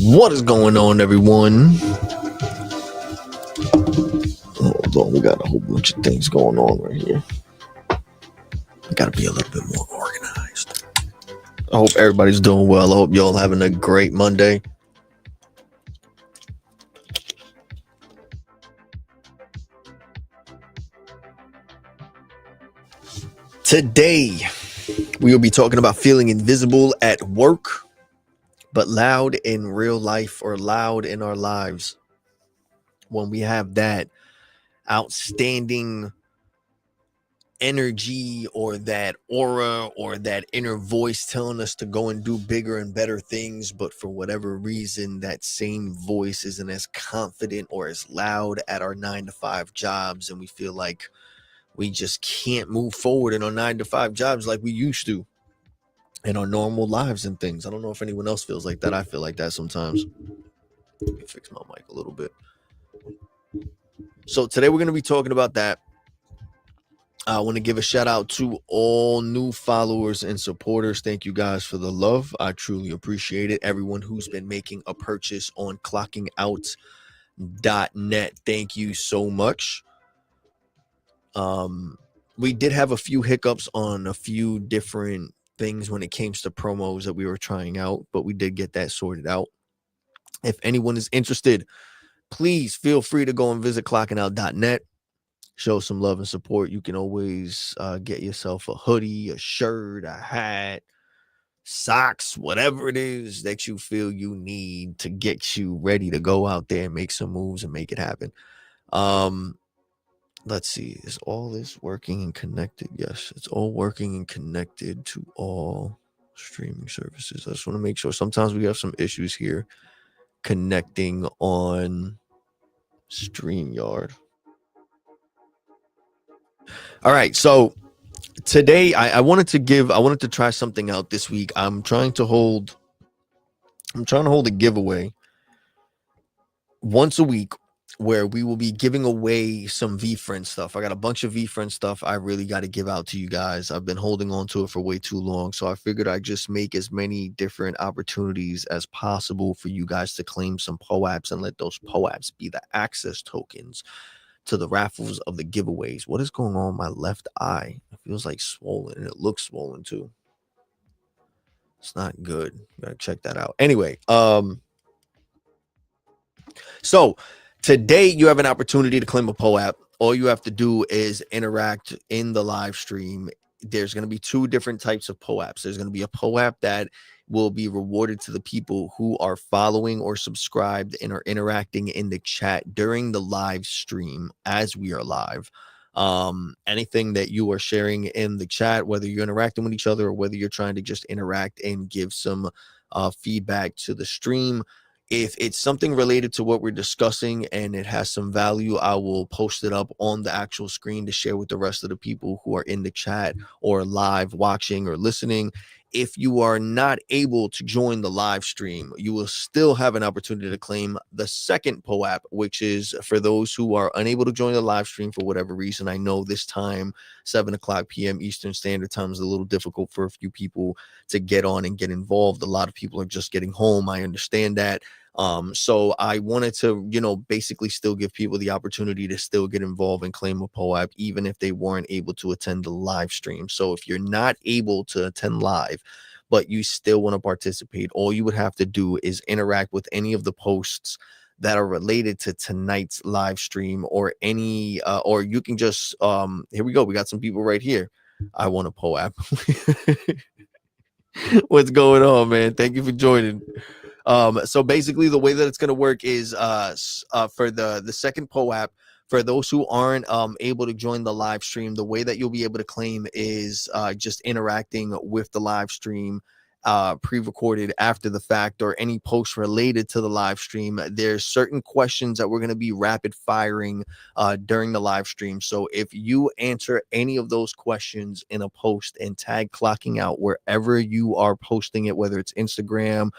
What is going on, everyone? Hold on, we got a whole bunch of things going on right here. Got to be a little bit more organized. I hope everybody's doing well. I hope y'all having a great Monday. Today, we will be talking about feeling invisible at work, but loud in real life or loud in our lives. When we have that outstanding energy or that aura or that inner voice telling us to go and do bigger and better things, but for whatever reason that same voice isn't as confident or as loud at our 9 to 5 jobs, and we feel like we just can't move forward in our 9 to 5 jobs like we used to in our normal lives and things. I don't know if anyone else feels like that. I feel like that sometimes. Let me fix my mic a little bit. So today we're going to be talking about that. I want to give a shout out to all new followers and supporters. Thank you guys for the love. I truly appreciate it. Everyone who's been making a purchase on clockingout.net, thank you so much. We did have a few hiccups on a few different things when it came to promos that we were trying out, but we did get that sorted out. If anyone is interested, please feel free to go and visit clockingout.net. Show some love and support. You can always get yourself a hoodie, a shirt, a hat, socks, whatever it is that you feel you need to get you ready to go out there and make some moves and make it happen. Let's see. Is all this working and connected? Yes, it's all working and connected to all streaming services. I just want to make sure. Sometimes we have some issues here connecting on StreamYard. All right, so today I wanted to try something out this week. I'm trying to hold a giveaway once a week where we will be giving away some VFriend stuff. I got a bunch of VFriend stuff I really got to give out to you guys. I've been holding on to it for way too long, so I figured I'd just make as many different opportunities as possible for you guys to claim some POAPs and let those POAPs be the access tokens to the raffles of the giveaways. What is going on with my left eye? It feels like swollen, and it looks swollen too. It's not good. Gotta check that out. Anyway, so today you have an opportunity to claim a POAP. All you have to do is interact in the live stream. There's going to be two different types of POAPs. There's going to be a POAP that will be rewarded to the people who are following or subscribed and are interacting in the chat during the live stream as we are live. Anything that you are sharing in the chat, whether you're interacting with each other or whether you're trying to just interact and give some feedback to the stream, if it's something related to what we're discussing and it has some value, I will post it up on the actual screen to share with the rest of the people who are in the chat or live watching or listening. If you are not able to join the live stream, you will still have an opportunity to claim the second POAP, which is for those who are unable to join the live stream for whatever reason. I know this time, 7:00 p.m. Eastern Standard Time, is a little difficult for a few people to get on and get involved. A lot of people are just getting home. I understand that. So I wanted to, basically still give people the opportunity to still get involved and claim a POAP, even if they weren't able to attend the live stream. So if you're not able to attend live, but you still want to participate, all you would have to do is interact with any of the posts that are related to tonight's live stream or any, or you can just, here we go. We got some people right here. I want a POAP. What's going on, man? Thank you for joining. So basically the way that it's going to work is for the second POAP, for those who aren't able to join the live stream, the way that you'll be able to claim is just interacting with the live stream pre-recorded after the fact, or any post related to the live stream. There's certain questions that we're going to be rapid firing during the live stream. So if you answer any of those questions in a post and tag Clocking Out wherever you are posting it, whether it's Instagram,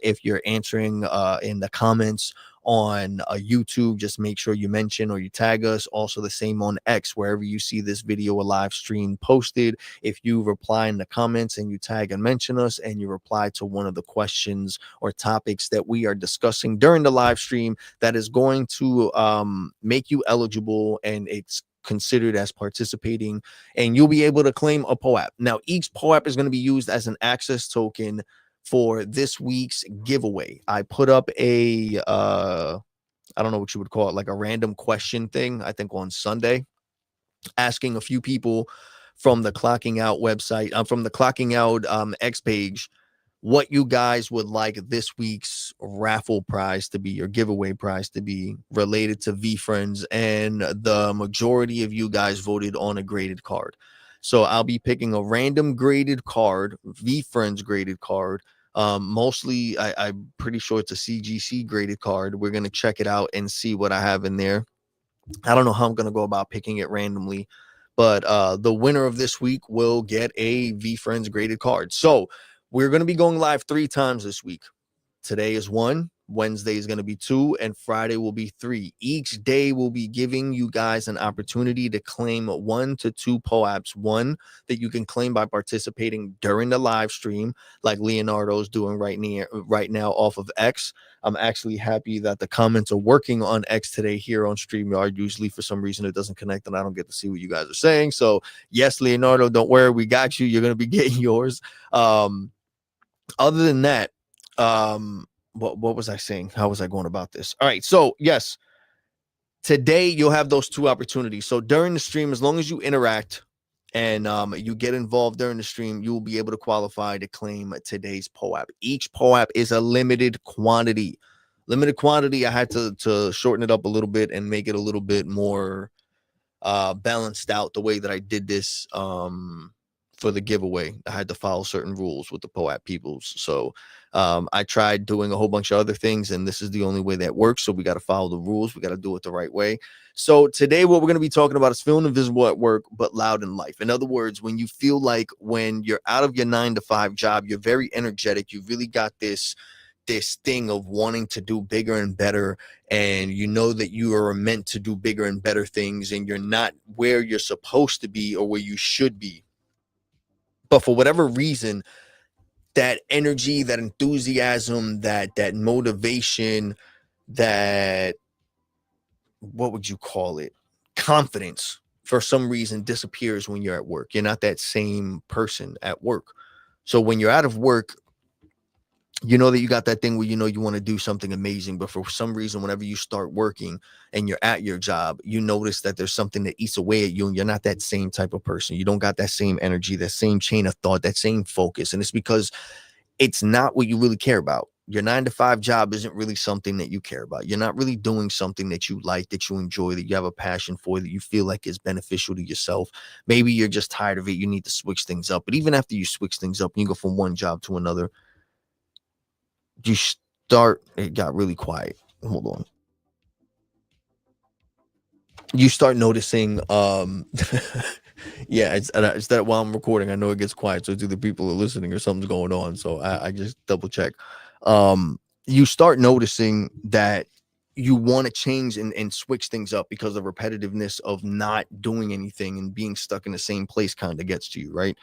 if you're answering in the comments on YouTube, just make sure you mention or you tag us. Also the same on X, wherever you see this video or live stream posted. If you reply in the comments and you tag and mention us and you reply to one of the questions or topics that we are discussing during the live stream, that is going to make you eligible, and it's considered as participating, and you'll be able to claim a POAP. Now, each POAP is going to be used as an access token for this week's giveaway. I put up a I don't know what you would call it, like a random question thing, I think on Sunday, asking a few people from the Clocking Out website, from the Clocking Out X page, what you guys would like this week's raffle prize to be, or giveaway prize to be, related to VeeFriends, and the majority of you guys voted on a graded card. So I'll be picking a random graded card, VeeFriends graded card. Mostly, I'm pretty sure it's a CGC graded card. We're going to check it out and see what I have in there. I don't know how I'm going to go about picking it randomly, but the winner of this week will get a VeeFriends graded card. So we're going to be going live 3 times this week. Today is 1, Wednesday is going to be 2, and Friday will be 3. Each day will be giving you guys an opportunity to claim 1 to 2 POAPs. One that you can claim by participating during the live stream, like Leonardo's doing right now off of X. I'm actually happy that the comments are working on X today here on StreamYard. Usually for some reason it doesn't connect and I don't get to see what you guys are saying. So yes, Leonardo, don't worry, we got you. You're going to be getting yours. Other than that, what was I saying? How was I going about this? All right, so yes, today you'll have those 2 opportunities. So during the stream, as long as you interact and you get involved during the stream, you will be able to qualify to claim today's POAP. Each POAP is a limited quantity. I had to shorten it up a little bit and make it a little bit more balanced out the way that I did this for the giveaway. I had to follow certain rules with the POAP peoples. So I tried doing a whole bunch of other things, and this is the only way that works. So we got to follow the rules. We got to do it the right way. So today, what we're going to be talking about is feeling invisible at work, but loud in life. In other words, when you feel like when you're out of your 9-to-5 job, you're very energetic. You've really got this thing of wanting to do bigger and better, and you know that you are meant to do bigger and better things, and you're not where you're supposed to be or where you should be. But for whatever reason, that energy, that enthusiasm, that motivation, that, what would you call it, confidence, for some reason disappears when you're at work. You're not that same person at work. So when you're out of work, you know that you got that thing where you know you want to do something amazing, but for some reason, whenever you start working and you're at your job, you notice that there's something that eats away at you, and you're not that same type of person. You don't got that same energy, that same chain of thought, that same focus. And it's because it's not what you really care about. Your 9-to-5 job isn't really something that you care about. You're not really doing something that you like, that you enjoy, that you have a passion for, that you feel like is beneficial to yourself. Maybe you're just tired of it. You need to switch things up. But even after you switch things up and you go from one job to another, you start, it got really quiet. Hold on. You start noticing, yeah, it's that while I'm recording, I know it gets quiet. So it's either people are listening or something's going on. So I just double check. You start noticing that you want to change and switch things up, because the repetitiveness of not doing anything and being stuck in the same place kind of gets to you, right?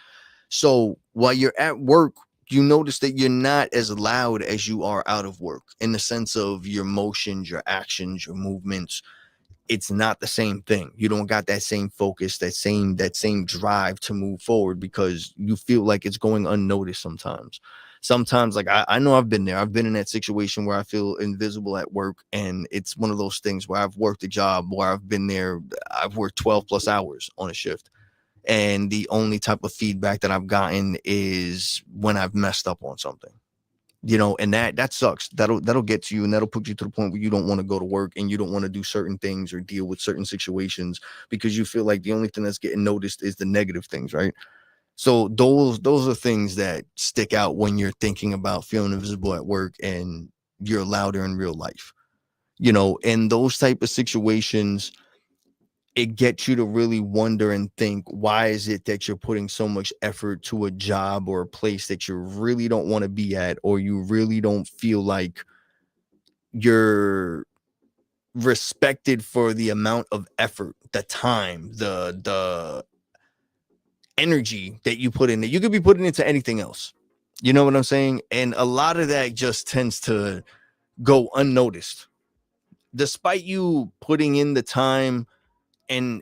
So while you're at work, you notice that you're not as loud as you are out of work, in the sense of your motions, your actions, your movements. It's not the same thing. You don't got that same focus, that same drive to move forward, because you feel like it's going unnoticed sometimes. Sometimes, like I know I've been there. I've been in that situation where I feel invisible at work, and it's one of those things where I've worked a job where I've been there. I've worked 12 plus hours on a shift, and the only type of feedback that I've gotten is when I've messed up on something, and that sucks. That'll get to you, and that'll put you to the point where you don't want to go to work, and you don't want to do certain things or deal with certain situations, because you feel like the only thing that's getting noticed is the negative things, right? So those are things that stick out when you're thinking about feeling invisible at work and you're louder in real life. In those type of situations, it gets you to really wonder and think, why is it that you're putting so much effort to a job or a place that you really don't want to be at, or you really don't feel like you're respected for the amount of effort, the time, the energy that you put in it. You could be putting into anything else. You know what I'm saying? And a lot of that just tends to go unnoticed, despite you putting in the time. And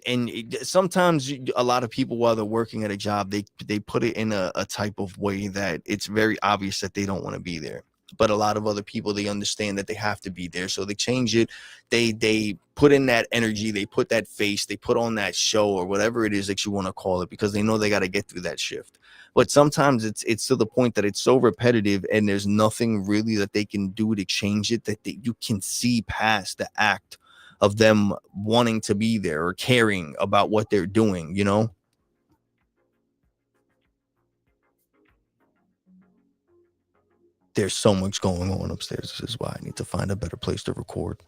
sometimes a lot of people, while they're working at a job, they put it in a type of way that it's very obvious that they don't want to be there. But a lot of other people, they understand that they have to be there, so they change it. They put in that energy, they put that face, they put on that show, or whatever it is that you want to call it, because they know they got to get through that shift. But sometimes it's to the point that it's so repetitive, and there's nothing really that they can do to change it, that you can see past the act of them wanting to be there or caring about what they're doing, you know? There's so much going on upstairs. This is why I need to find a better place to record.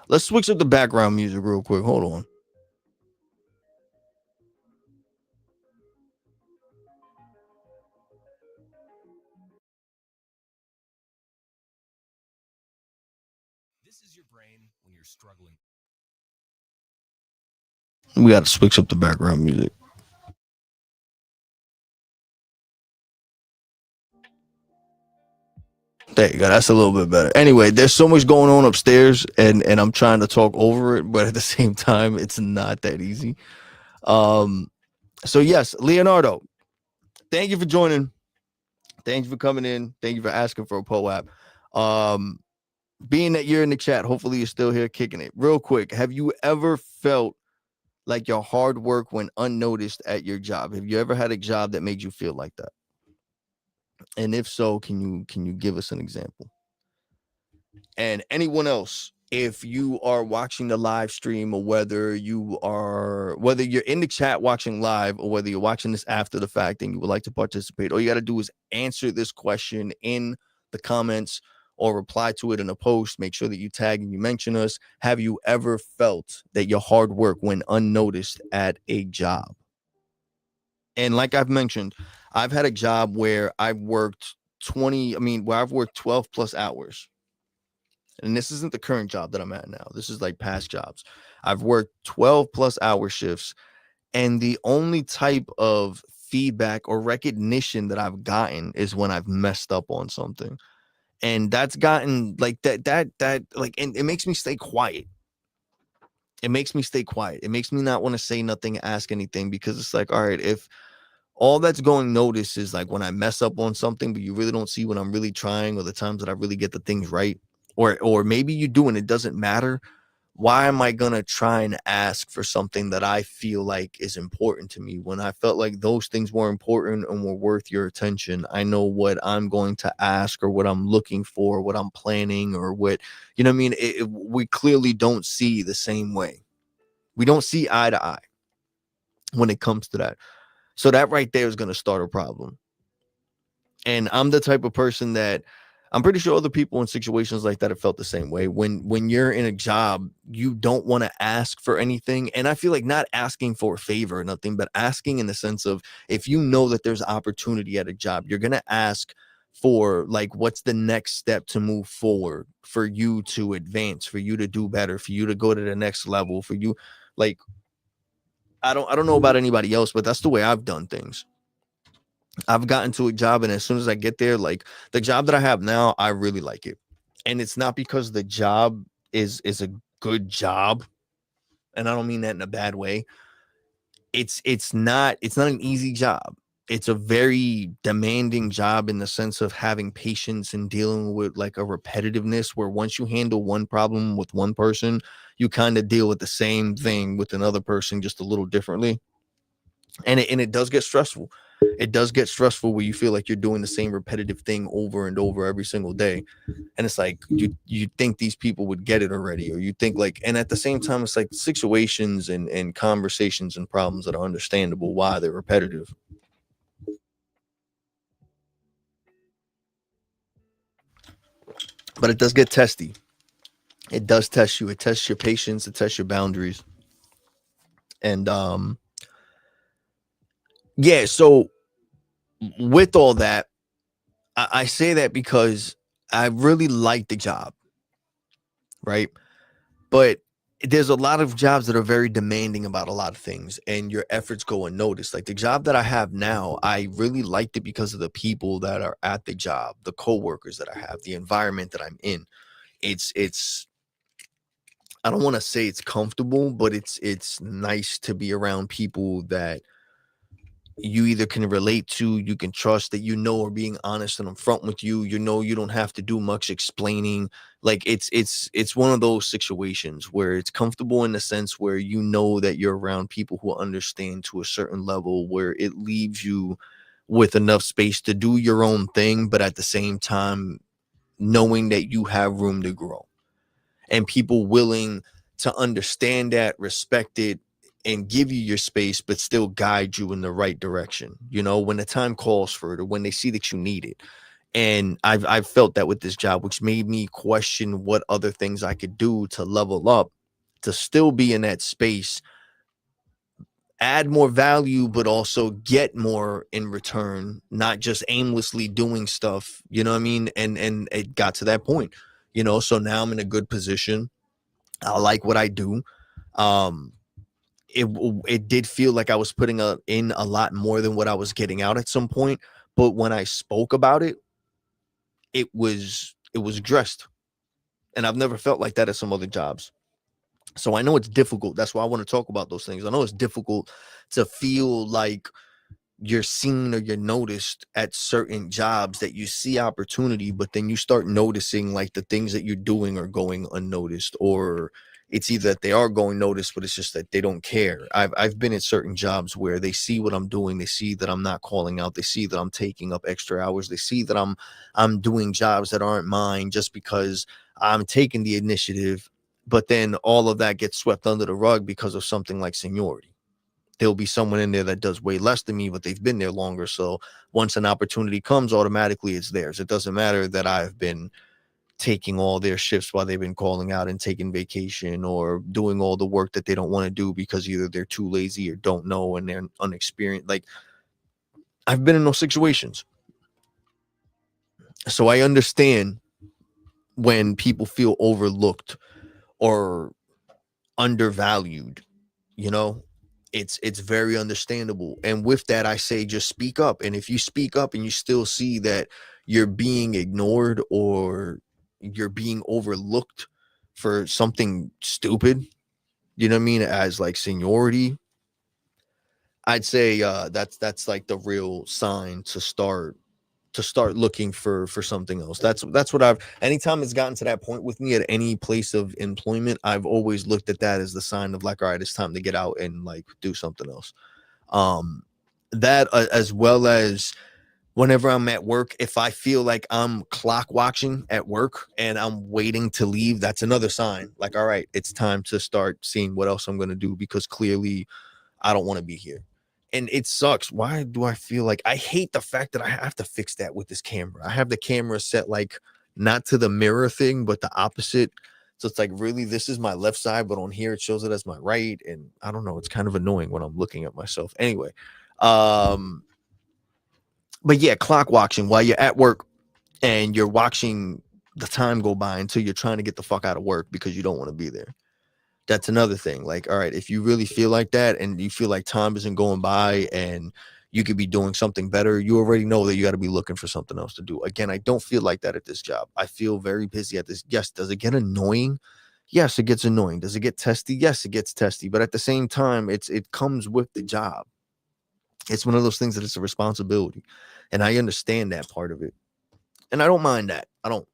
Let's switch up the background music real quick. Hold on. This is your brain when you're struggling. We got to switch up the background music. There you go. That's a little bit better. Anyway, there's so much going on upstairs, and I'm trying to talk over it, but at the same time, it's not that easy. So yes, Leonardo, thank you for joining. Thank you for coming in. Thank you for asking for a POAP. Being that you're in the chat, hopefully you're still here kicking it. Real quick, have you ever felt like your hard work went unnoticed at your job? Have you ever had a job that made you feel like that? And if so, can you give us an example? And anyone else, if you are watching the live stream, or whether you're in the chat watching live, or whether you're watching this after the fact and you would like to participate, all you got to do is answer this question in the comments or reply to it in a post. Make sure that you tag and you mention us. Have you ever felt that your hard work went unnoticed at a job? And like I've mentioned, I've had a job where I've worked 12 plus hours. And this isn't the current job that I'm at now. This is like past jobs. I've worked 12 plus hour shifts, and the only type of feedback or recognition that I've gotten is when I've messed up on something. And that's gotten like that like, and it makes me stay quiet. It makes me stay quiet. It makes me not want to say nothing, ask anything, because it's like, all right, if all that's going noticed is like when I mess up on something, but you really don't see when I'm really trying, or the times that I really get the things right, or maybe you do and it doesn't matter. Why am I gonna try and ask for something that I feel like is important to me, when I felt like those things were important and were worth your attention? I know what I'm going to ask, or what I'm looking for, what I'm planning, or what, you know what I mean? We clearly don't see the same way. We don't see eye to eye when it comes to that. So that right there is going to start a problem. And I'm the type of person that, I'm pretty sure other people in situations like that have felt the same way. When you're in a job, you don't want to ask for anything. And I feel like not asking for a favor or nothing, but asking in the sense of, if you know that there's opportunity at a job, you're going to ask for like, what's the next step to move forward, for you to advance, for you to do better, for you to go to the next level, for you, like, I don't know about anybody else, but that's the way I've done things. I've gotten to a job, and as soon as I get there, like the job that I have now, I really like it. And it's not because the job is a good job, and I don't mean that in a bad way. It's not an easy job. It's a very demanding job, in the sense of having patience and dealing with like a repetitiveness, where once you handle one problem with one person, you kind of deal with the same thing with another person, just a little differently. And it does get stressful. It does get stressful where you feel like you're doing the same repetitive thing over and over every single day. And it's like, you think these people would get it already, or you think like, and at the same time, it's like situations and conversations and problems that are understandable why they're repetitive. But it does get testy. It does test you. It tests your patience. It tests your boundaries. And yeah, so with all that, I say that because I really like the job, right? But there's a lot of jobs that are very demanding about a lot of things, and your efforts go unnoticed. Like the job that I have now, I really liked it because of the people that are at the job, the coworkers that I have, the environment that I'm in. It's I don't want to say it's comfortable, but it's nice to be around people that you either can relate to, you can trust, that you know are being honest and upfront with you. You know you don't have to do much explaining. Like it's one of those situations where it's comfortable in the sense where you know that you're around people who understand to a certain level, where it leaves you with enough space to do your own thing, but at the same time knowing that you have room to grow, and people willing to understand that, respect it, and give you your space, but still guide you in the right direction, you know, when the time calls for it or when they see that you need it. And I've felt that with this job, which made me question what other things I could do to level up, to still be in that space, add more value, but also get more in return, not just aimlessly doing stuff, you know what I mean? And it got to that point, you know, so now I'm in a good position. I like what I do. Um, it did feel like I was putting in a lot more than what I was getting out at some point, but when I spoke about it, it was addressed, and I've never felt like that at some other jobs. So I know it's difficult. That's why I want to talk about those things. I know it's difficult to feel like you're seen or you're noticed at certain jobs, that you see opportunity, but then you start noticing like the things that you're doing are going unnoticed, or it's either that they are going noticed, but it's just that they don't care. I've been at certain jobs where they see what I'm doing, they see that I'm not calling out, they see that I'm taking up extra hours, they see that I'm doing jobs that aren't mine just because I'm taking the initiative, but then all of that gets swept under the rug because of something like seniority. There'll be someone in there that does way less than me, but they've been there longer. So once an opportunity comes, automatically it's theirs. It doesn't matter that I've been taking all their shifts while they've been calling out and taking vacation, or doing all the work that they don't want to do because either they're too lazy or don't know and they're unexperienced. Like I've been in those situations. So I understand when people feel overlooked or undervalued, you know. It's very understandable, and with that I say just speak up. And if you speak up and you still see that you're being ignored or you're being overlooked for something stupid, you know what I mean, as like seniority, I'd say that's like the real sign to start looking for something else. That's what I've anytime it's gotten to that point with me at any place of employment, I've always looked at that as the sign of like, all right, it's time to get out and like do something else. Um that as well as whenever I'm at work, if I feel like I'm clock watching at work and I'm waiting to leave, that's another sign. Like, all right, it's time to start seeing what else I'm gonna do, because clearly I don't want to be here. And it sucks. Why do I feel like I hate the fact that I have to fix that with this camera? I have the camera set like not to the mirror thing, but the opposite. So it's like, really, this is my left side, but on here it shows it as my right. And I don't know, it's kind of annoying when I'm looking at myself. Anyway, um, but yeah, clock watching while you're at work and you're watching the time go by until you're trying to get the fuck out of work because you don't want to be there. That's another thing. Like, all right, if you really feel like that and you feel like time isn't going by and you could be doing something better, you already know that you got to be looking for something else to do. Again, I don't feel like that at this job. I feel very busy at this. Yes, does it get annoying? Yes, it gets annoying. Does it get testy? Yes, it gets testy. But at the same time, it comes with the job. It's one of those things that it's a responsibility. And I understand that part of it. And I don't mind that. I don't.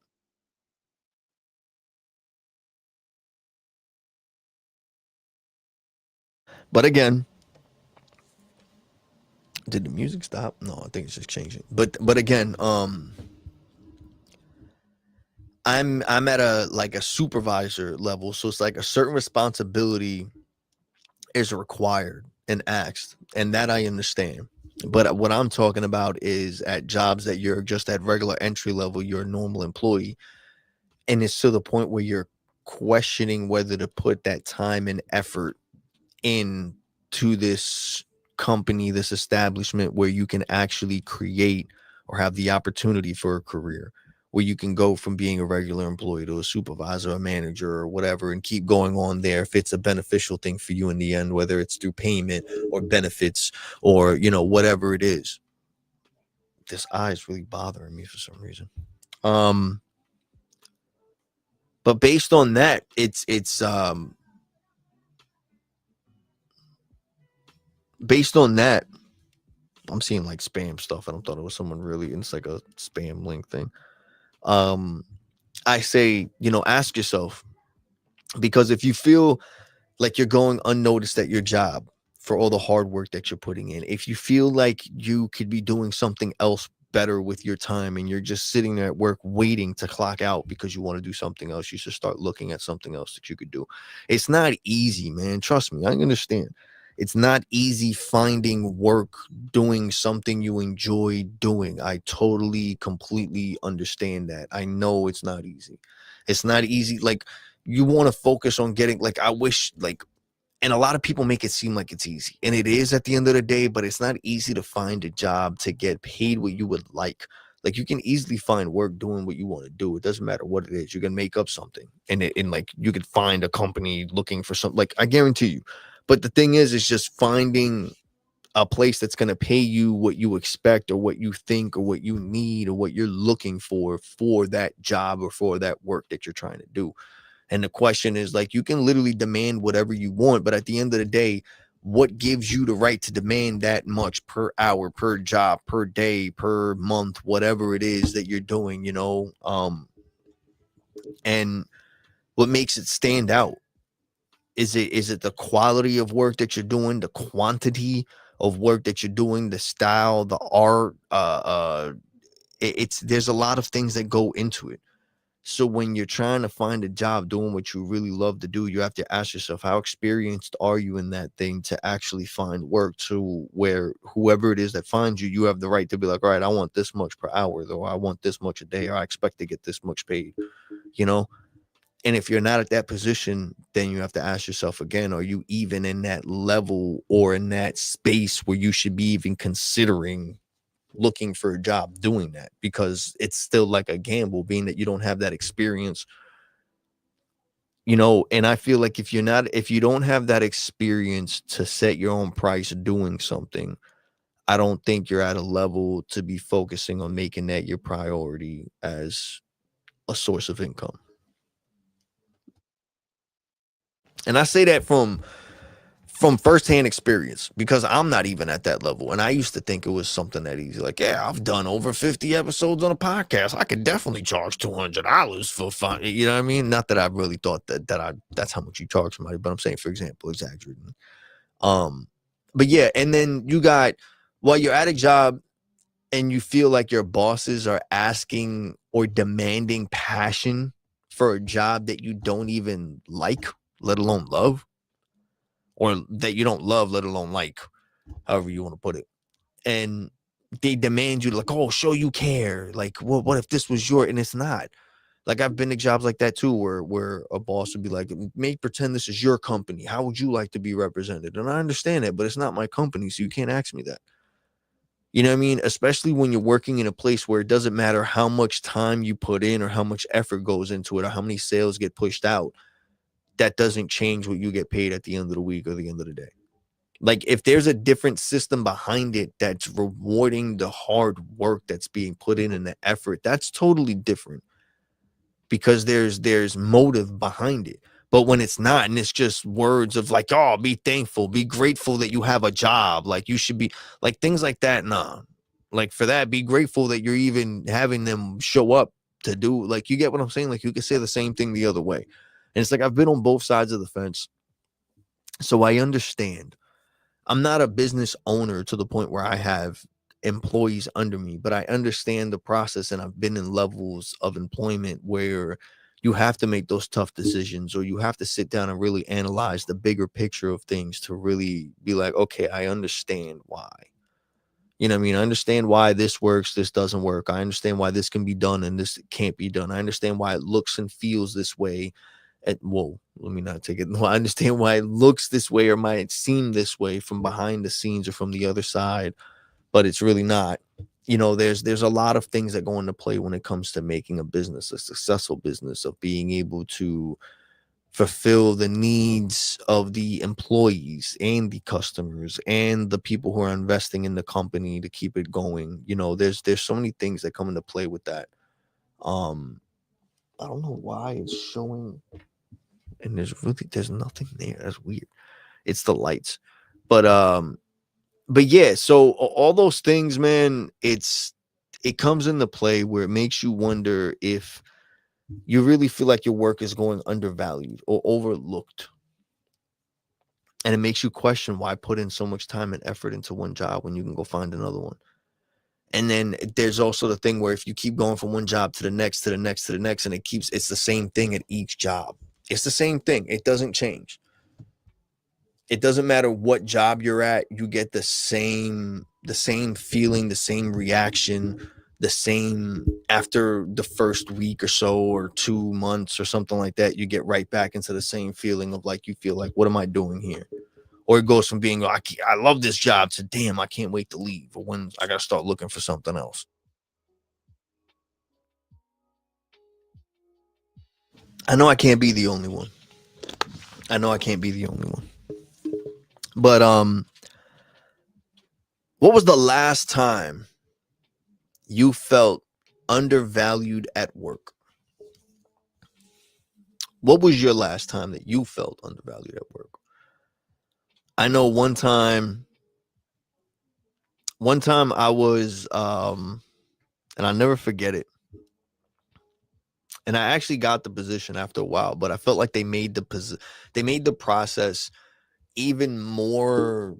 But again, did the music stop? No, I think it's just changing. But again, I'm at a like a supervisor level, so it's like a certain responsibility is required and asked, and that I understand. But what I'm talking about is at jobs that you're just at regular entry level, you're a normal employee, and it's to the point where you're questioning whether to put that time and effort in to this company, this establishment where you can actually create or have the opportunity for a career where you can go from being a regular employee to a supervisor, a manager, or whatever, and keep going on there if it's a beneficial thing for you in the end, whether it's through payment or benefits or, whatever it is. This eye is really bothering me for some reason. But based on that, it's based on that, I'm seeing like spam stuff. I don't thought it was someone really, and it's like a spam link thing. I say, ask yourself, because if you feel like you're going unnoticed at your job for all the hard work that you're putting in, if you feel like you could be doing something else better with your time and you're just sitting there at work waiting to clock out because you want to do something else, you should start looking at something else that you could do. It's not easy, man. Trust me, I understand. It's not easy finding work doing something you enjoy doing. I totally, completely understand that. I know it's not easy. It's not easy. Like, you want to focus on getting, like, I wish, like, and a lot of people make it seem like it's easy, and it is at the end of the day, but it's not easy to find a job to get paid what you would like. Like, you can easily find work doing what you want to do. It doesn't matter what it is. You can make up something, and like, you could find a company looking for something, like, I guarantee you. But the thing is just finding a place that's going to pay you what you expect or what you think or what you need or what you're looking for that job or for that work that you're trying to do. And the question is, like, you can literally demand whatever you want, but at the end of the day, what gives you the right to demand that much per hour, per job, per day, per month, whatever it is that you're doing, and what makes it stand out? Is it the quality of work that you're doing, the quantity of work that you're doing, the style, the art? It's there's a lot of things that go into it. So when you're trying to find a job doing what you really love to do, you have to ask yourself, how experienced are you in that thing to actually find work, to where whoever it is that finds you, you have the right to be like, all right, I want this much per hour, though. I want this much a day, or I expect to get this much paid, you know? And if you're not at that position, then you have to ask yourself again, are you even in that level or in that space where you should be even considering looking for a job doing that? Because it's still like a gamble, being that you don't have that experience, and I feel like if you don't have that experience to set your own price doing something, I don't think you're at a level to be focusing on making that your priority as a source of income. And I say that from firsthand experience, because I'm not even at that level. And I used to think it was something that easy. Like, yeah, I've done over 50 episodes on a podcast. I could definitely charge $200 for fun. You know what I mean? Not that I really thought that's how much you charge somebody, but I'm saying, for example, exaggerating. But yeah, and then you got, while you're at a job and you feel like your bosses are asking or demanding passion for a job that you don't even like, let alone love, or that you don't love, let alone like, however you want to put it. And they demand you to, like, oh, show you care. Like, what if this was your, and it's not. Like, I've been to jobs like that too, where a boss would be like, make pretend this is your company. How would you like to be represented? And I understand that, but it's not my company, so you can't ask me that. You know what I mean? Especially when you're working in a place where it doesn't matter how much time you put in or how much effort goes into it or how many sales get pushed out. That doesn't change what you get paid at the end of the week or the end of the day. Like, if there's a different system behind it that's rewarding the hard work that's being put in and the effort, that's totally different, because there's motive behind it. But when it's not, and it's just words of like, oh, be thankful, be grateful that you have a job, like, you should be, like, things like that. Nah, like, for that, be grateful that you're even having them show up to do, like, you get what I'm saying? Like, you could say the same thing the other way. And it's like, I've been on both sides of the fence, so I understand. I'm not a business owner to the point where I have employees under me, but I understand the process, and I've been in levels of employment where you have to make those tough decisions, or you have to sit down and really analyze the bigger picture of things to really be like, okay, I understand why. You know what I mean? I understand why this works, this doesn't work. I understand why this can be done and this can't be done. I understand why it looks and feels this way. Whoa, let me not take it. No, I understand why it looks this way or might seem this way from behind the scenes or from the other side, but it's really not. there's a lot of things that go into play when it comes to making a business a successful business, of being able to fulfill the needs of the employees and the customers and the people who are investing in the company to keep it going. There's so many things that come into play with that. um I don't know why it's showing, and there's nothing there. That's weird. It's the lights. But yeah, so all those things, man, it comes into play where it makes you wonder if you really feel like your work is going undervalued or overlooked. And it makes you question, why put in so much time and effort into one job when you can go find another one. And then there's also the thing where if you keep going from one job to the next, to the next, to the next, and it's the same thing at each job. It's the same thing. It doesn't change. It doesn't matter what job you're at, you get the same feeling, the same reaction, the same after the first week or so, or 2 months or something like that. You get right back into the same feeling of like, you feel like, what am I doing here? Or it goes from being like, I love this job, to damn, I can't wait to leave, or when I gotta start looking for something else. I know I can't be the only one. I know I can't be the only one. But what was the last time you felt undervalued at work? What was your last time that you felt undervalued at work? I know one time I was and I never forget it. And I actually got the position after a while, but I felt like they made the process even more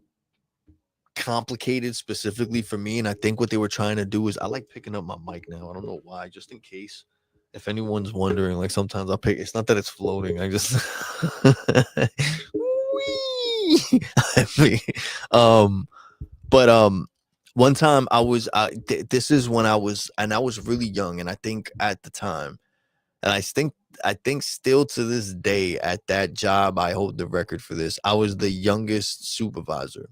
complicated specifically for me. And I think what they were trying to do is, I like picking up my mic now. I don't know why, just in case. If anyone's wondering, like, sometimes I'll pick, it's not that it's floating. I just Whee! I mean, um but one time this is when I was really young, and I think at the time, and I think still to this day at that job, I hold the record for this. I was the youngest supervisor,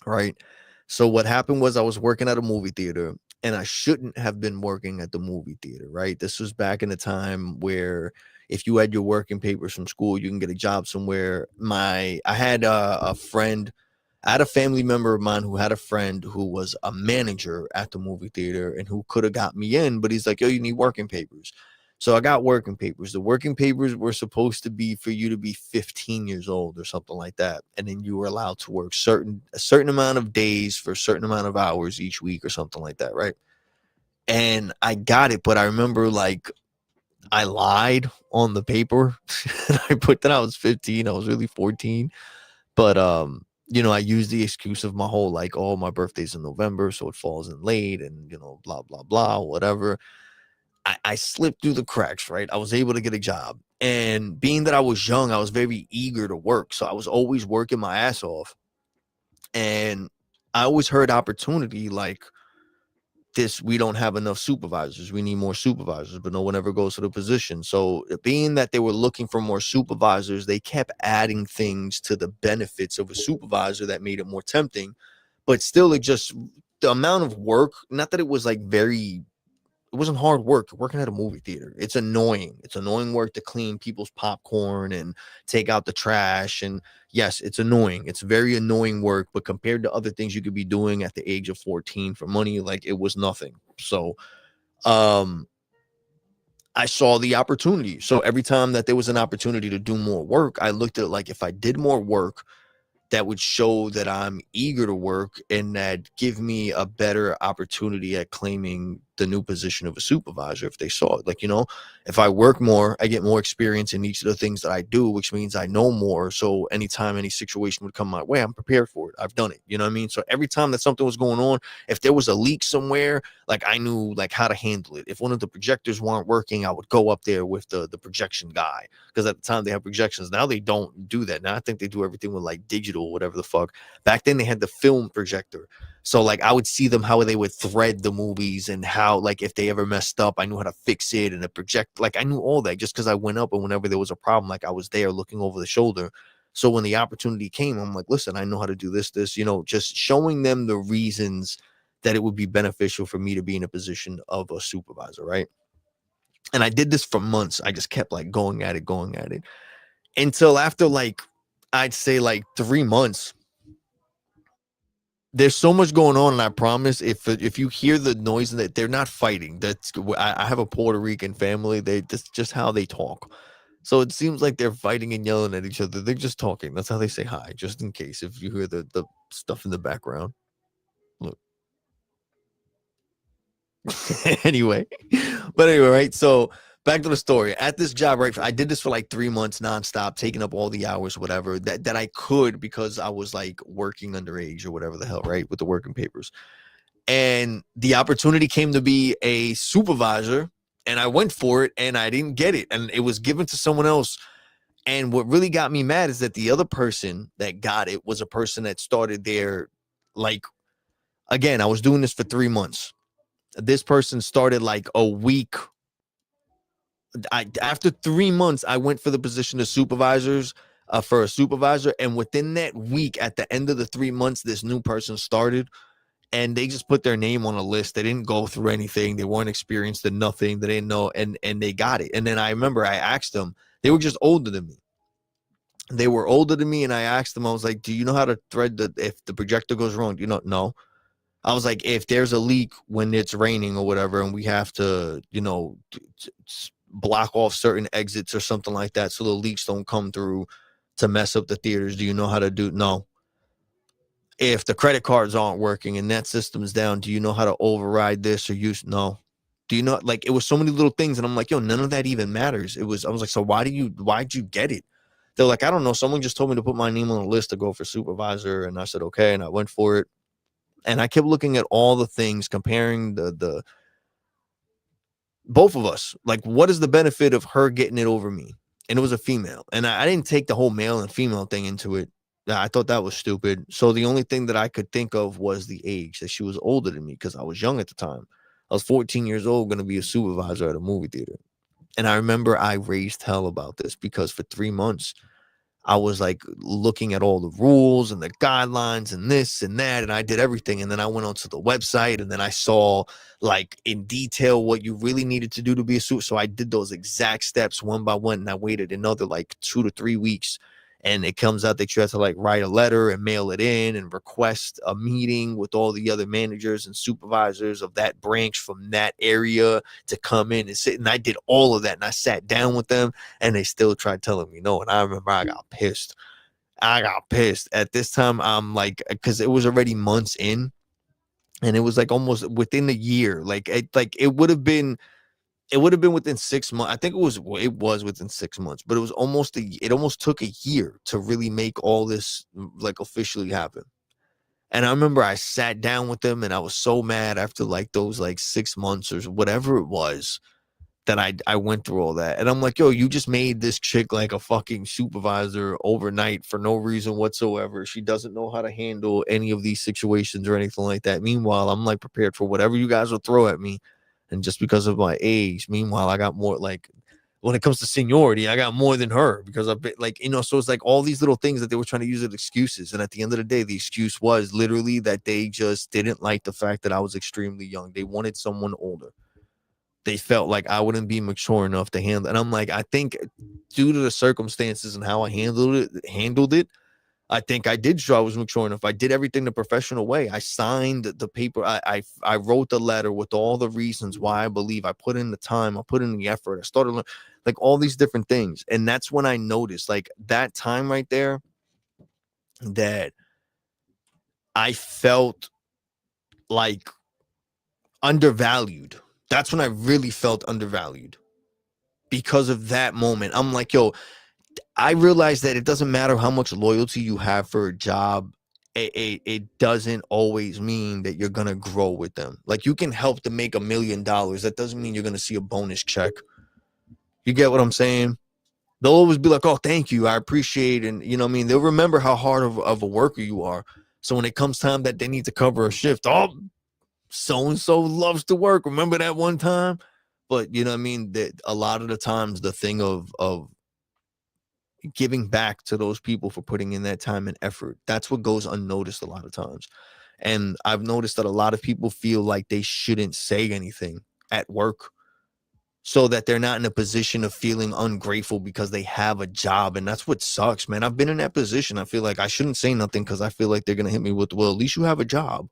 right? So what happened was, I was working at a movie theater, and I shouldn't have been working at the movie theater, right? This was back in the time where if you had your working papers from school, you can get a job somewhere. I had a friend, I had a family member of mine who had a friend who was a manager at the movie theater and who could have got me in, but he's like, yo, you need working papers. So I got working papers. The working papers were supposed to be for you to be 15 years old or something like that. And then you were allowed to work a certain amount of days for a certain amount of hours each week or something like that, right? And I got it, but I remember, like, I lied on the paper. And I put that I was 15. I was really 14. But I used the excuse of my whole, like, oh, my birthday's in November, so it falls in late, and blah blah blah, whatever. I slipped through the cracks, right? I was able to get a job. And being that I was young, I was very eager to work. So I was always working my ass off. And I always heard opportunity like this: we don't have enough supervisors. We need more supervisors, but no one ever goes to the position. So being that they were looking for more supervisors, they kept adding things to the benefits of a supervisor that made it more tempting. But still, it just, the amount of work, not that it was like very, it wasn't hard work working at a movie theater. It's annoying. It's annoying work to clean people's popcorn and take out the trash. And yes, it's annoying. It's very annoying work, but compared to other things you could be doing at the age of 14 for money, like, it was nothing. So, um, I saw the opportunity. So every time that there was an opportunity to do more work, I looked at it like, if I did more work, that would show that I'm eager to work, and that give me a better opportunity at claiming the new position of a supervisor if they saw it. Like, if I work more, I get more experience in each of the things that I do, which means I know more. So anytime any situation would come my way, I'm prepared for it. I've done it. You know what I mean? So every time that something was going on, if there was a leak somewhere, like, I knew, like, how to handle it. If one of the projectors weren't working, I would go up there with the projection guy, because at the time they have projections. Now they don't do that. Now I think they do everything with, like, digital, whatever the fuck. Back then they had the film projector. So, like, I would see them, how they would thread the movies, and how, like, if they ever messed up, I knew how to fix it, and the project, like, I knew all that just because I went up, and whenever there was a problem, like, I was there looking over the shoulder. So when the opportunity came, I'm like, listen, I know how to do this, just showing them the reasons that it would be beneficial for me to be in a position of a supervisor, right? And I did this for months. I just kept like going at it until after like, I'd say like 3 months. There's so much going on, and I promise, if you hear the noise, that they're not fighting. I have a Puerto Rican family. That's just how they talk. So it seems like they're fighting and yelling at each other. They're just talking. That's how they say hi, just in case if you hear the stuff in the background. Look. Anyway, but anyway, right? So back to the story. At this job, right? I did this for like 3 months nonstop, taking up all the hours, whatever that I could, because I was like working underage or whatever the hell, right? With the working papers. And the opportunity came to be a supervisor, and I went for it, and I didn't get it, and it was given to someone else. And what really got me mad is that the other person that got it was a person that started there. Like, again, I was doing this for 3 months. This person started like a week. After 3 months, I went for the position of supervisors, for a supervisor, and within that week, at the end of the 3 months, this new person started, and they just put their name on a list. They didn't go through anything. They weren't experienced in nothing. They didn't know, and they got it. And then I remember I asked them. They were just older than me. They were older than me, and I asked them. I was like, "Do you know how to thread if the projector goes wrong? Do you know?" No. I was like, if there's a leak when it's raining or whatever, and we have to, block off certain exits or something like that so the leaks don't come through to mess up the theaters, do you know how to do? No. If the credit cards aren't working and that system's down, do you know how to override this or use? No. Do you know? Like, it was so many little things, and I'm like, yo, none of that even matters. I was like, so why'd you get it? They're like, I don't know. Someone just told me to put my name on a list to go for supervisor, and I said okay, and I went for it. And I kept looking at all the things, comparing the both of us. Like, what is the benefit of her getting it over me? And it was a female. And I didn't take the whole male and female thing into it. I thought that was stupid. So the only thing that I could think of was the age, that she was older than me, because I was young at the time. I was 14 years old, going to be a supervisor at a movie theater. And I remember I raised hell about this, because for 3 months, I was like looking at all the rules and the guidelines and this and that, and I did everything. And then I went onto the website, and then I saw like in detail what you really needed to do to be a suit. So I did those exact steps one by one, and I waited another like 2 to 3 weeks. And it comes out that you have to like write a letter and mail it in and request a meeting with all the other managers and supervisors of that branch from that area to come in and sit. And I did all of that, and I sat down with them, and they still tried telling me no. And I remember I got pissed. At this time. I'm like, because it was already months in, and it was like almost within a year. Like it would have been within 6 months. I think it was within 6 months, but it almost took a year to really make all this like officially happen. And I remember I sat down with them, and I was so mad after like those like 6 months or whatever it was, that I went through all that. And I'm like, yo, you just made this chick like a fucking supervisor overnight for no reason whatsoever. She doesn't know how to handle any of these situations or anything like that. Meanwhile, I'm like prepared for whatever you guys will throw at me. And just because of my age, meanwhile, I got more, like, when it comes to seniority, I got more than her, because I've been like, so it's like all these little things that they were trying to use as excuses. And at the end of the day, the excuse was literally that they just didn't like the fact that I was extremely young. They wanted someone older. They felt like I wouldn't be mature enough to handle. And I'm like, I think due to the circumstances and how I handled it, I think I did show I was mature enough. I did everything the professional way. I signed the paper. I wrote the letter with all the reasons why I believe. I put in the time. I put in the effort. I started like all these different things. And that's when I noticed, like, that time right there, that I felt like undervalued. That's when I really felt undervalued, because of that moment. I'm like, yo, I realized that it doesn't matter how much loyalty you have for a job. It doesn't always mean that you're going to grow with them. Like, you can help them make $1 million. That doesn't mean you're going to see a bonus check. You get what I'm saying? They'll always be like, oh, thank you, I appreciate. And you know what I mean? They'll remember how hard of a worker you are. So when it comes time that they need to cover a shift, oh, so-and-so loves to work. Remember that one time? But you know what I mean? That a lot of the times, the thing of giving back to those people for putting in that time and effort, that's what goes unnoticed a lot of times. And I've noticed that a lot of people feel like they shouldn't say anything at work, so that they're not in a position of feeling ungrateful because they have a job. And that's what sucks, man. I've been in that position. I feel like I shouldn't say nothing because I feel like they're going to hit me with, well, at least you have a job.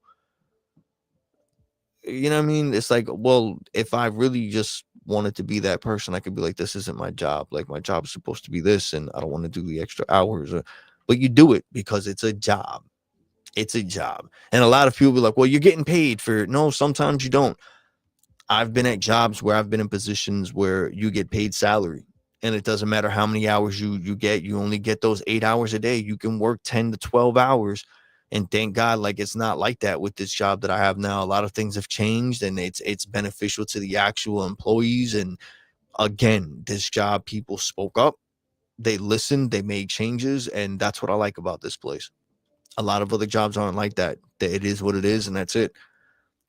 You know what I mean? It's like, well, if I really just wanted to be that person, I could be like, this isn't my job. Like, my job is supposed to be this, and I don't want to do the extra hours. But you do it because it's a job. It's a job. And a lot of people be like, well, you're getting paid for it. No, sometimes you don't. I've been at jobs where I've been in positions where you get paid salary, and it doesn't matter how many hours you get. You only get those 8 hours a day. You can work 10 to 12 hours. And thank God, like, it's not like that with this job that I have now. A lot of things have changed, and it's beneficial to the actual employees. And again, this job, people spoke up, they listened, they made changes, and that's what I like about this place. A lot of other jobs aren't like that. It is what it is, and that's it.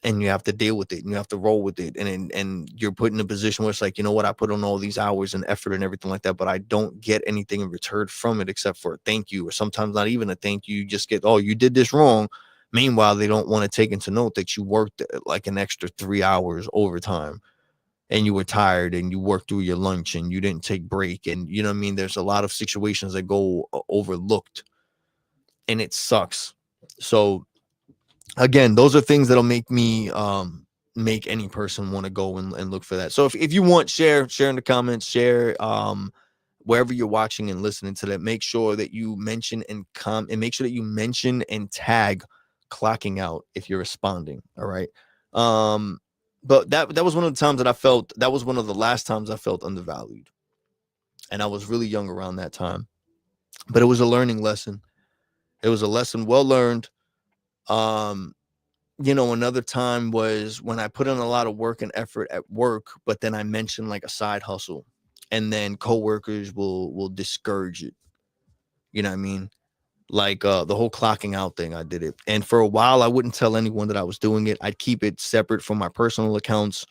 And you have to deal with it, and you have to roll with it. And you're put in a position where it's like, you know what, I put on all these hours and effort and everything like that, but I don't get anything in return from it except for a thank you, or sometimes not even a thank you. You just get, oh, you did this wrong. Meanwhile, they don't want to take into note that you worked like an extra 3 hours overtime, and you were tired, and you worked through your lunch, and you didn't take break. And you know what I mean? There's a lot of situations that go overlooked, and it sucks. So again, those are things that'll make me make any person want to go and look for that. So if you want, share in the comments, share wherever you're watching and listening to that. Make sure that you mention and make sure that you mention and tag clocking out if you're responding. All right. But that was one of the times that I felt, that was one of the last times I felt undervalued. And I was really young around that time. But it was a learning lesson. It was a lesson well learned. Another time was when I put in a lot of work and effort at work, but then I mentioned like a side hustle, and then coworkers will discourage it. You know what I mean? Like the whole clocking out thing, I did it. And for a while, I wouldn't tell anyone that I was doing it. I'd keep it separate from my personal accounts.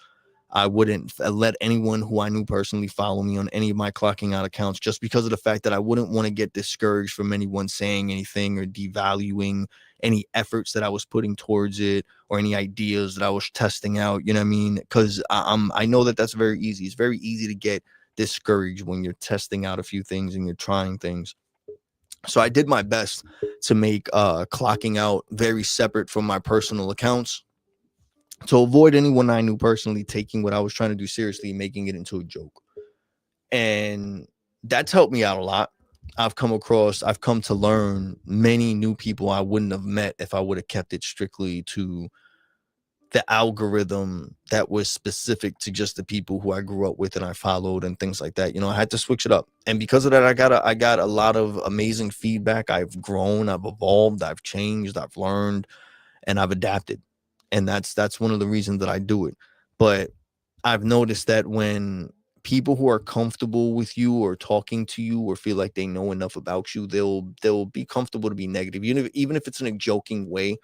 I wouldn't let anyone who I knew personally follow me on any of my clocking out accounts, just because of the fact that I wouldn't want to get discouraged from anyone saying anything or devaluing any efforts that I was putting towards it, or any ideas that I was testing out. You know what I mean? Because I know that that's very easy. It's very easy to get discouraged when you're testing out a few things and you're trying things. So I did my best to make clocking out very separate from my personal accounts, to avoid anyone I knew personally taking what I was trying to do seriously and making it into a joke. And that's helped me out a lot. I've come to learn many new people I wouldn't have met if I would have kept it strictly to the algorithm that was specific to just the people who I grew up with and I followed and things like that. I had to switch it up. And because of that, I got a lot of amazing feedback. I've grown, I've evolved, I've changed, I've learned, and I've adapted. And that's one of the reasons that I do it. But I've noticed that when people who are comfortable with you or talking to you or feel like they know enough about you, they'll be comfortable to be negative. Even if it's in a joking way,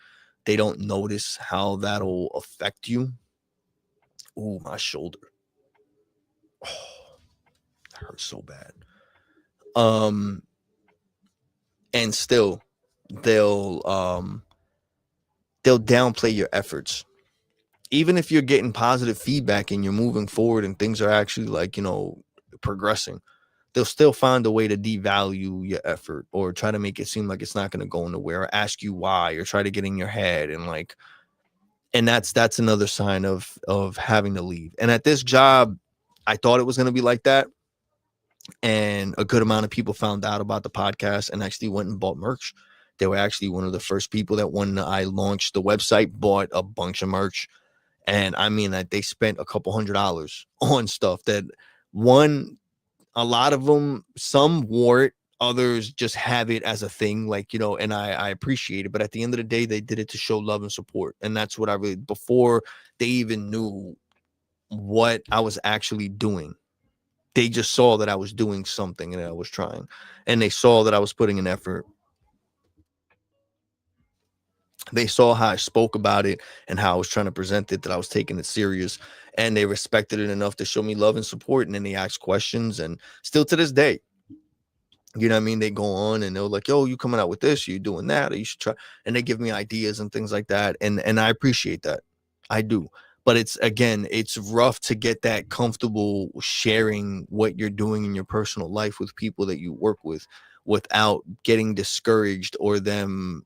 they don't notice how that'll affect you. Ooh, my shoulder. Oh, that hurts so bad. And still they'll downplay your efforts. Even if you're getting positive feedback and you're moving forward and things are actually like, progressing, they'll still find a way to devalue your effort or try to make it seem like it's not going to go nowhere, or ask you why, or try to get in your head. And that's another sign of having to leave. And at this job, I thought it was going to be like that. And a good amount of people found out about the podcast and actually went and bought merch. They were actually one of the first people that, when I launched the website, bought a bunch of merch. And I mean that they spent a couple $100 on stuff that, a lot of them, some wore it, others just have it as a thing, and I appreciate it. But at the end of the day, they did it to show love and support. And that's what I really, before they even knew what I was actually doing, they just saw that I was doing something and that I was trying. And they saw that I was putting an effort. They saw how I spoke about it and how I was trying to present it, that I was taking it serious, and they respected it enough to show me love and support. And then they asked questions, and still to this day, You know what I mean? They go on and they're like, "Yo, you coming out with this? You doing that? Or you should try." And they give me ideas and things like that, and I appreciate that. I do. But it's again, it's rough to get that comfortable sharing what you're doing in your personal life with people that you work with without getting discouraged or them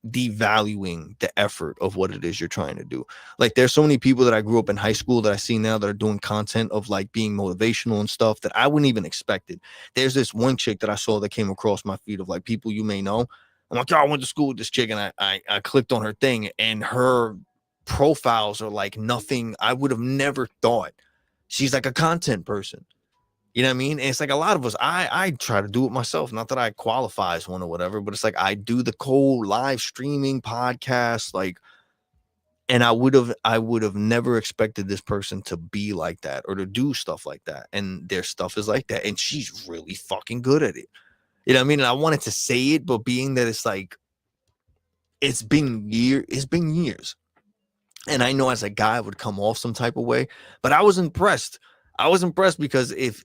devaluing the effort of what it is you're trying to do. Like there's so many people that I grew up in high school that I see now that are doing content of like being motivational and stuff that I wouldn't even expect it. There's this one chick that I saw that came across my feed of like people you may know. I'm like, "Yo, I went to school with this chick," and I clicked on her thing and her profiles are like nothing I would have never thought. She's like a content person. You know what I mean? And it's like a lot of us, I try to do it myself. Not that I qualify as one or whatever, but it's like I do the cold live streaming podcast, like, and I would have never expected this person to be like that or to do stuff like that. And their stuff is like that. And she's really fucking good at it. You know what I mean? And I wanted to say it, but being that it's like it's been years. And I know as a guy I would come off some type of way, but I was impressed. I was impressed because if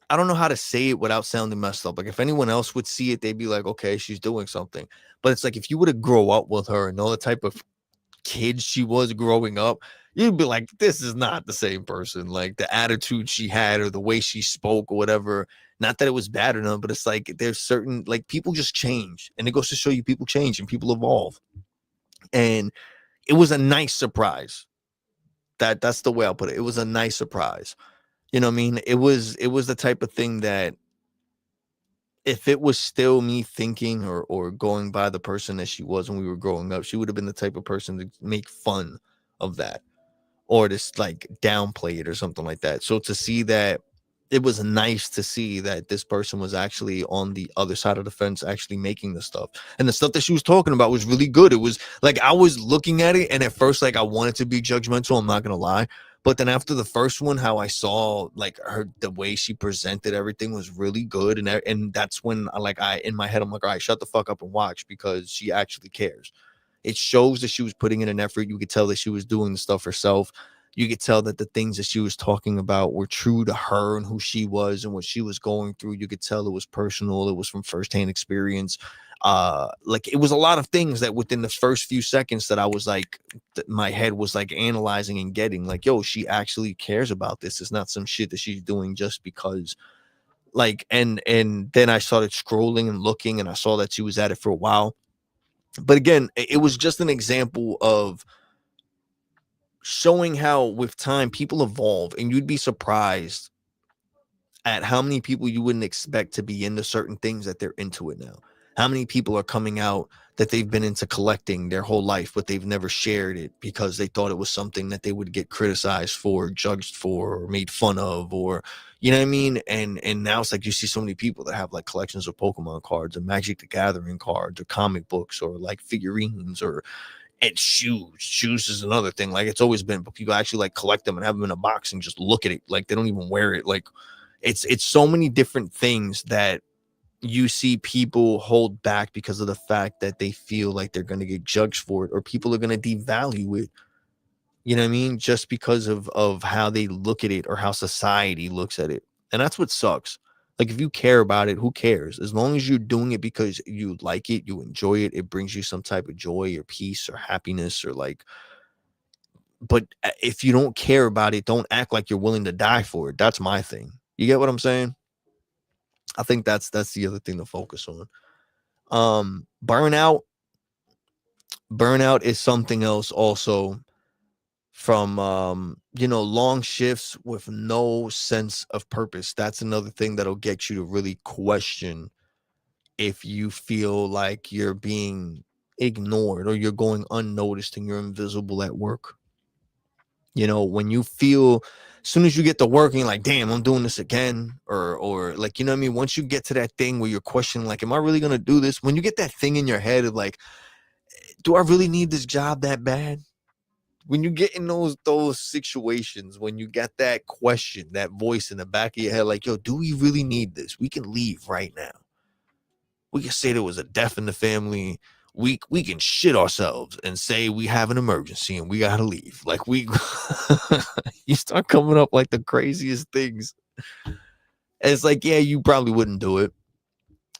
I don't know how to say it without sounding messed up. Like if anyone else would see it, they'd be like, okay, she's doing something. But it's like if you were to grow up with her and know the type of kid she was growing up, you'd be like, this is not the same person. Like the attitude she had or the way she spoke or whatever. Not that it was bad or nothing, but it's like there's certain like people just change. And it goes to show you people change and people evolve. And it was a nice surprise. That's the way I'll put it. It was a nice surprise. You know what I mean? It was the type of thing that if it was still me thinking or going by the person that she was when we were growing up, she would have been the type of person to make fun of that or just like downplay it or something like that. So to see that it was nice to see that this person was actually on the other side of the fence, actually making the stuff. And the stuff that she was talking about was really good. It was like I was looking at it, and at first, like I wanted to be judgmental. I'm not gonna lie. But then after the first one, how I saw like her, the way she presented everything was really good, and that's when I in my head I'm like, all right, shut the fuck up and watch because she actually cares. It shows that she was putting in an effort. You could tell that she was doing the stuff herself. You could tell that the things that she was talking about were true to her and who she was and what she was going through. You could tell it was personal. It was from firsthand experience. Like it was a lot of things that within the first few seconds that I was like, my head was like analyzing and getting like, yo, she actually cares about this. It's not some shit that she's doing just because like, and then I started scrolling and looking and I saw that she was at it for a while. But again, it was just an example of showing how with time people evolve, and you'd be surprised at how many people you wouldn't expect to be into certain things that they're into it now. How many people are coming out that they've been into collecting their whole life, but they've never shared it because they thought it was something that they would get criticized for, judged for, or made fun of, or you know what I mean? And now it's like you see so many people that have like collections of Pokemon cards or Magic the Gathering cards or comic books or like figurines or and shoes. Shoes is another thing. Like it's always been, but people actually like collect them and have them in a box and just look at it. Like they don't even wear it. Like it's so many different things that you see people hold back because of the fact that they feel like they're going to get judged for it or people are going to devalue it. You know what I mean? Just because of how they look at it or how society looks at it. And that's what sucks. Like if you care about it, who cares? As long as you're doing it because you like it, you enjoy it, it brings you some type of joy or peace or happiness or like, but if you don't care about it, don't act like you're willing to die for it. That's my thing. You get what I'm saying? I think that's the other thing to focus on. Burnout. Burnout is something else also from long shifts with no sense of purpose. That's another thing that'll get you to really question if you feel like you're being ignored or you're going unnoticed and you're invisible at work. When you feel as soon as you get to work and you're like, damn, I'm doing this again, or like, you know what I mean? Once you get to that thing where you're questioning, like, am I really gonna do this? When you get that thing in your head of like, do I really need this job that bad? When you get in those situations, when you get that question, that voice in the back of your head, like, yo, do we really need this? We can leave right now. We can say there was a death in the family. We can shit ourselves and say we have an emergency and we gotta leave. Like you start coming up like the craziest things. And it's like, yeah, you probably wouldn't do it.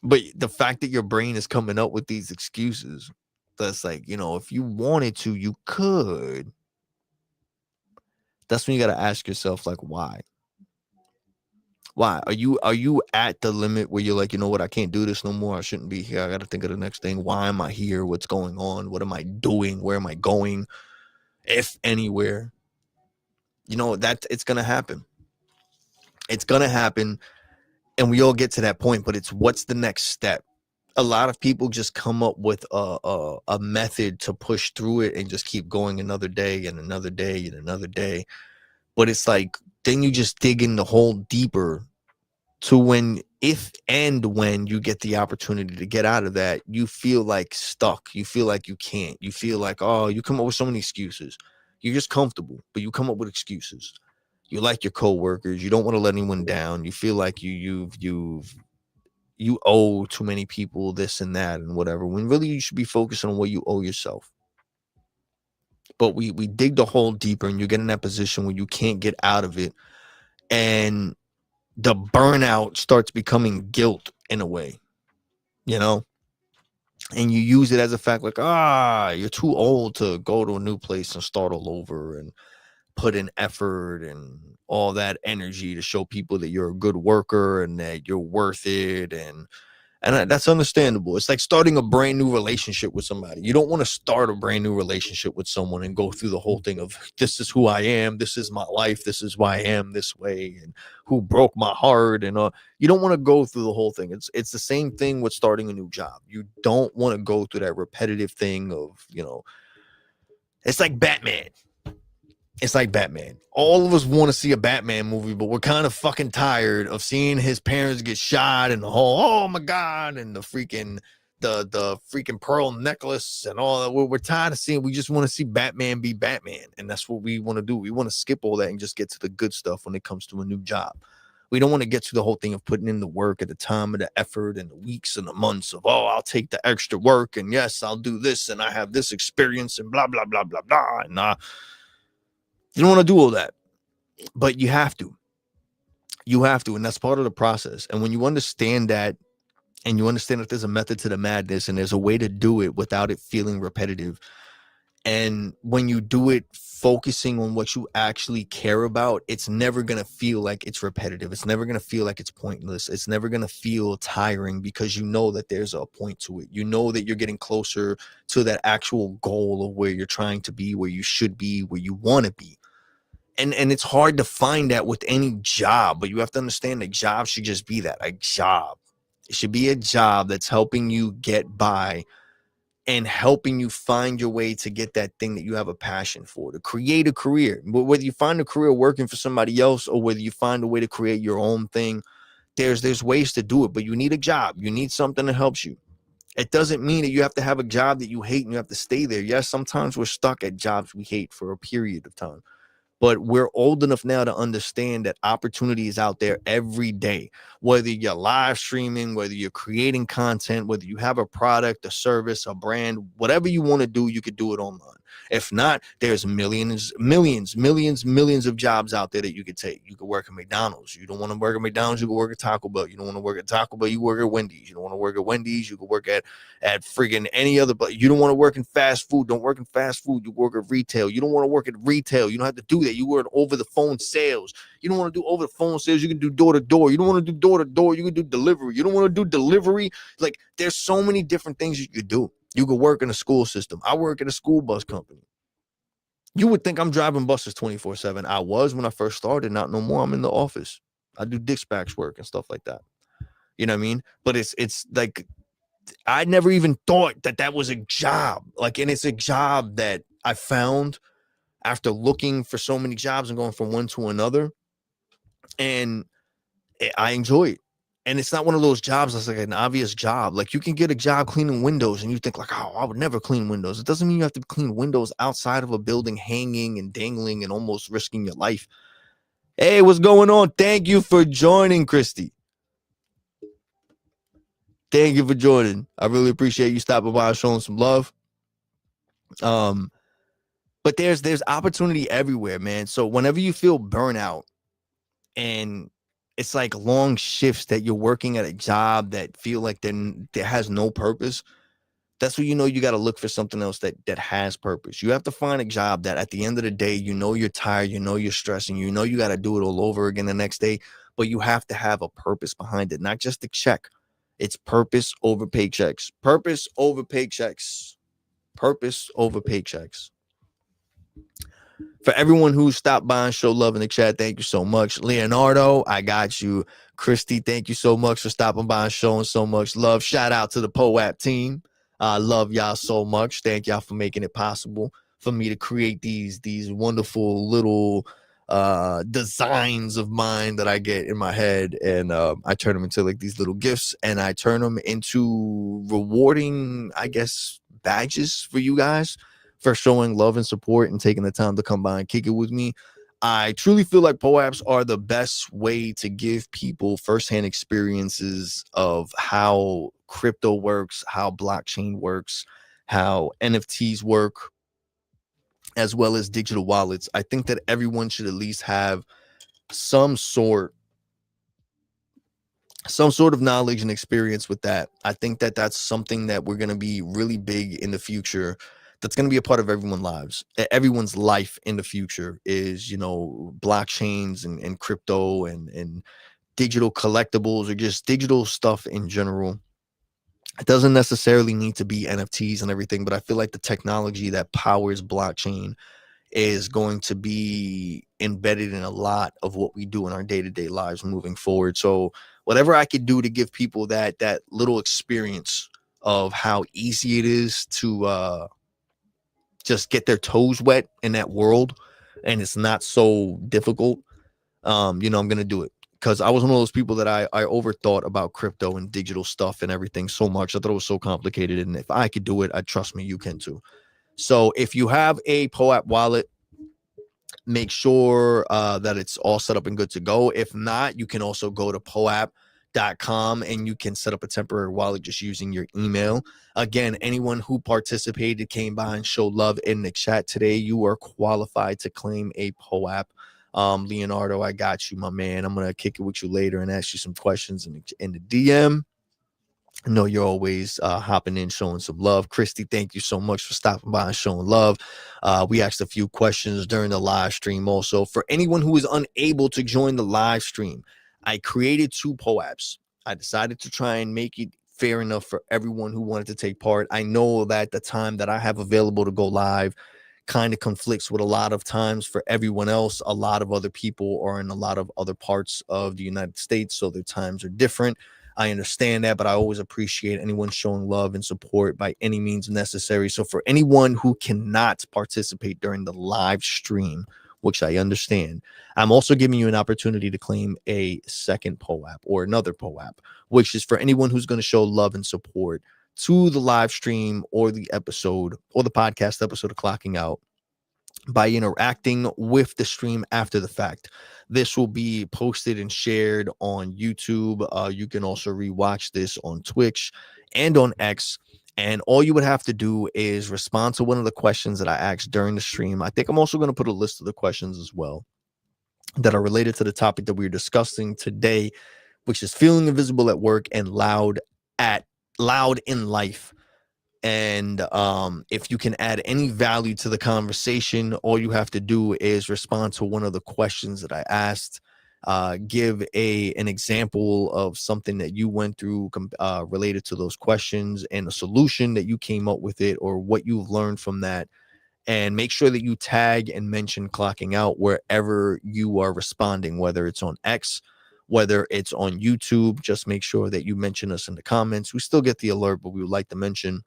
But the fact that your brain is coming up with these excuses, that's like, if you wanted to, you could. That's when you got to ask yourself, like, why? Why are you at the limit where you're like, you know what, I can't do this no more. I shouldn't be here. I got to think of the next thing. Why am I here? What's going on? What am I doing? Where am I going? If anywhere, that it's gonna happen. It's gonna happen, and we all get to that point. But it's what's the next step? A lot of people just come up with a method to push through it and just keep going another day and another day and another day. But it's like then you just dig in the hole deeper to when you get the opportunity to get out of that, you feel like stuck. You feel like you can't. You feel like, oh, you come up with so many excuses. You're just comfortable, but you come up with excuses. You like your coworkers. You don't want to let anyone down. You feel like you owe too many people this and that and whatever. When really you should be focusing on what you owe yourself. But we dig the hole deeper, and you get in that position where you can't get out of it, and the burnout starts becoming guilt in a way, and you use it as a fact, like, you're too old to go to a new place and start all over and put in effort and all that energy to show people that you're a good worker and that you're worth it. And that's understandable. It's like starting a brand new relationship with somebody. You don't want to start a brand new relationship with someone and go through the whole thing of, this is who I am, this is my life, this is why I am this way, and who broke my heart. And you don't want to go through the whole thing. It's the same thing with starting a new job. You don't want to go through that repetitive thing of, it's like Batman. It's like Batman. All of us want to see a Batman movie, but we're kind of fucking tired of seeing his parents get shot and the whole, oh my God, and the freaking pearl necklace and all that. We're tired of seeing. We just want to see Batman be Batman, and that's what we want to do. We want to skip all that and just get to the good stuff when it comes to a new job. We don't want to get to the whole thing of putting in the work at the time of the effort and the weeks and the months of, oh, I'll take the extra work, and yes, I'll do this, and I have this experience, and blah blah blah blah blah. And you don't want to do all that, but you have to. You have to, and that's part of the process. And when you understand that, and you understand that there's a method to the madness, and there's a way to do it without it feeling repetitive, and when you do it focusing on what you actually care about, it's never going to feel like it's repetitive. It's never going to feel like it's pointless. It's never going to feel tiring, because you know that there's a point to it. You know that you're getting closer to that actual goal of where you're trying to be, where you should be, where you want to be. And it's hard to find that with any job, but you have to understand that job should just be that, a job. It should be a job that's helping you get by and helping you find your way to get that thing that you have a passion for, to create a career. Whether you find a career working for somebody else or whether you find a way to create your own thing, there's ways to do it, but you need a job. You need something that helps you. It doesn't mean that you have to have a job that you hate and you have to stay there. Yes, sometimes we're stuck at jobs we hate for a period of time. But we're old enough now to understand that opportunity is out there every day, whether you're live streaming, whether you're creating content, whether you have a product, a service, a brand, whatever you want to do, you could do it online. If not, there's millions of jobs out there that you could take. You could work at McDonald's. You don't want to work at McDonald's, you could work at Taco Bell. You don't want to work at Taco Bell, you work at Wendy's. You don't want to work at Wendy's, you could work at friggin' any other, but you don't want to work in fast food. Don't work in fast food. You work at retail. You don't want to work at retail. You don't have to do that. You work over the phone sales. You don't want to do over the phone sales. You can do door to door. You don't want to do door to door. You can do delivery. You don't want to do delivery. Like, there's so many different things you could do. You could work in a school system. I work at a school bus company. You would think I'm driving buses 24/7. I was when I first started, not no more. I'm in the office. I do dispatch work and stuff like that. You know what I mean? But it's like, I never even thought that was a job. Like, and it's a job that I found after looking for so many jobs and going from one to another. And I enjoy it. And it's not one of those jobs that's like an obvious job. Like, you can get a job cleaning windows and you think like, oh, I would never clean windows. It doesn't mean you have to clean windows outside of a building, hanging and dangling and almost risking your life. Hey, what's going on? Thank you for joining, Christy. Thank you for joining. I really appreciate you stopping by, showing some love. But there's opportunity everywhere, man. So whenever you feel burnout and it's like long shifts that you're working at a job that feel like then that has no purpose. That's when you know you got to look for something else that has purpose. You have to find a job that at the end of the day, you know you're tired, you know you're stressing, you know you got to do it all over again the next day, but you have to have a purpose behind it, not just a check. It's purpose over paychecks. Purpose over paychecks. Purpose over paychecks. For everyone who stopped by and showed love in the chat, thank you so much. Leonardo, I got you. Christy, thank you so much for stopping by and showing so much love. Shout out to the POAP team. I love y'all so much. Thank y'all for making it possible for me to create these wonderful little designs of mine that I get in my head, and I turn them into like these little gifts, and I turn them into rewarding, I guess, badges for you guys for showing love and support and taking the time to come by and kick it with me. I truly feel like POAPs are the best way to give people firsthand experiences of how crypto works, how blockchain works, how NFTs work, as well as digital wallets. I think that everyone should at least have some sort of knowledge and experience with that. I think that that's something that we're going to be really big in the future. That's going to be a part of everyone's life in the future is, blockchains and crypto and digital collectibles or just digital stuff in general. It doesn't necessarily need to be NFTs and everything, but I feel like the technology that powers blockchain is going to be embedded in a lot of what we do in our day-to-day lives moving forward. So whatever I could do to give people that little experience of how easy it is to just get their toes wet in that world, and it's not so difficult, I'm gonna do it. Because I was one of those people that I overthought about crypto and digital stuff and everything so much. I thought it was so complicated, and if I could do it, I trust me, you can too. So if you have a POAP wallet, make sure that it's all set up and good to go. If not, you can also go to POAP.com and you can set up a temporary wallet just using your email. Again, anyone who participated, came by and showed love in the chat today, you are qualified to claim a POAP. Leonardo, I got you, my man. I'm going to kick it with you later and ask you some questions in the DM. I know you're always hopping in, showing some love. Christy, thank you so much for stopping by and showing love. We asked a few questions during the live stream also. For anyone who is unable to join the live stream, I created 2 POAPs. I decided to try and make it fair enough for everyone who wanted to take part. I know that the time that I have available to go live kind of conflicts with a lot of times for everyone else. A lot of other people are in a lot of other parts of the United States, so their times are different. I understand that, but I always appreciate anyone showing love and support by any means necessary. So for anyone who cannot participate during the live stream, which I understand, I'm also giving you an opportunity to claim a second POAP or another POAP, which is for anyone who's going to show love and support to the live stream or the episode or the podcast episode of Clocking Out by interacting with the stream after the fact. This will be posted and shared on YouTube. You can also rewatch this on Twitch and on X. And all you would have to do is respond to one of the questions that I asked during the stream. I think I'm also going to put a list of the questions as well that are related to the topic that we're discussing today, which is feeling invisible at work and loud in life. And if you can add any value to the conversation, all you have to do is respond to one of the questions that I asked. Give an example of something that you went through related to those questions and a solution that you came up with it or what you've learned from that. And make sure that you tag and mention Clocking Out wherever you are responding, whether it's on X, whether it's on YouTube. Just make sure that you mention us in the comments. We still get the alert, but we would like to mention.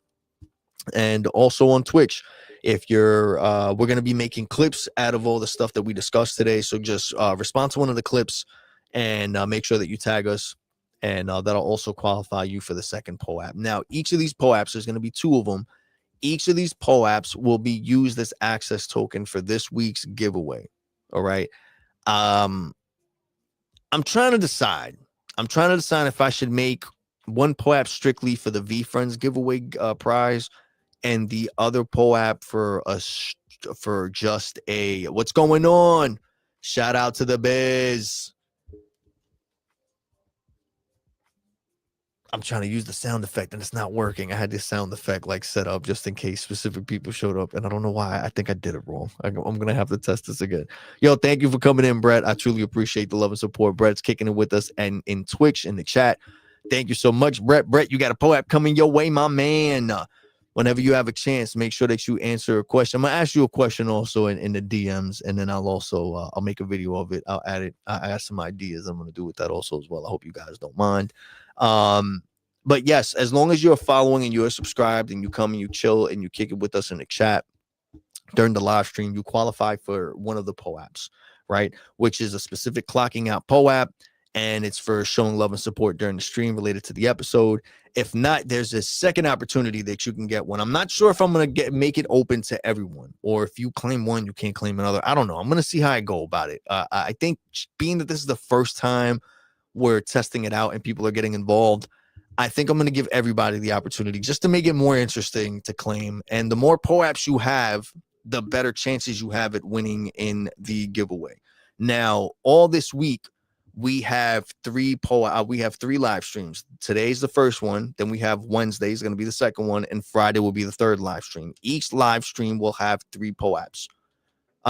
And also on Twitch, if you're we're going to be making clips out of all the stuff that we discussed today, so just respond to one of the clips and make sure that you tag us, and that'll also qualify you for the second POAP. Now, each of these POAPs, there's going to be 2 of them. Each of these POAPs will be used as access token for this week's giveaway. All right. I'm trying to decide if I should make one POAP strictly for the VeeFriends giveaway prize, and the other POAP for just a what's going on. Shout out to the Biz. I'm trying to use the sound effect and it's not working. I had this sound effect like set up just in case specific people showed up, and I don't know why. I think I did it wrong. I'm gonna have to test this again. Yo, thank you for coming in, Brett. I truly appreciate the love and support. Brett's kicking it with us and in Twitch in the chat. Thank you so much, Brett. Brett, you got a POAP coming your way, my man. Whenever you have a chance, make sure that you answer a question. I'm gonna ask you a question also in the DMs, and then I'll also I'll make a video of it. I'll add it. I have some ideas I'm gonna do with that also as well. I hope you guys don't mind. But yes, as long as you're following and you're subscribed and you come and you chill and you kick it with us in the chat during the live stream, you qualify for one of the POAPs, right? Which is a specific clocking out POAP, and it's for showing love and support during the stream related to the episode. If not, there's a second opportunity that you can get one. I'm not sure if I'm going to make it open to everyone, or if you claim one, you can't claim another. I don't know. I'm going to see how I go about it. I think being that this is the first time we're testing it out and people are getting involved, I think I'm going to give everybody the opportunity just to make it more interesting to claim. And the more POAPs you have, the better chances you have at winning in the giveaway. Now, all this week, we have three live streams. Today's the first one. Then we have Wednesday is going to be the second one, and Friday will be the third live stream. Each live stream will have three POAPs.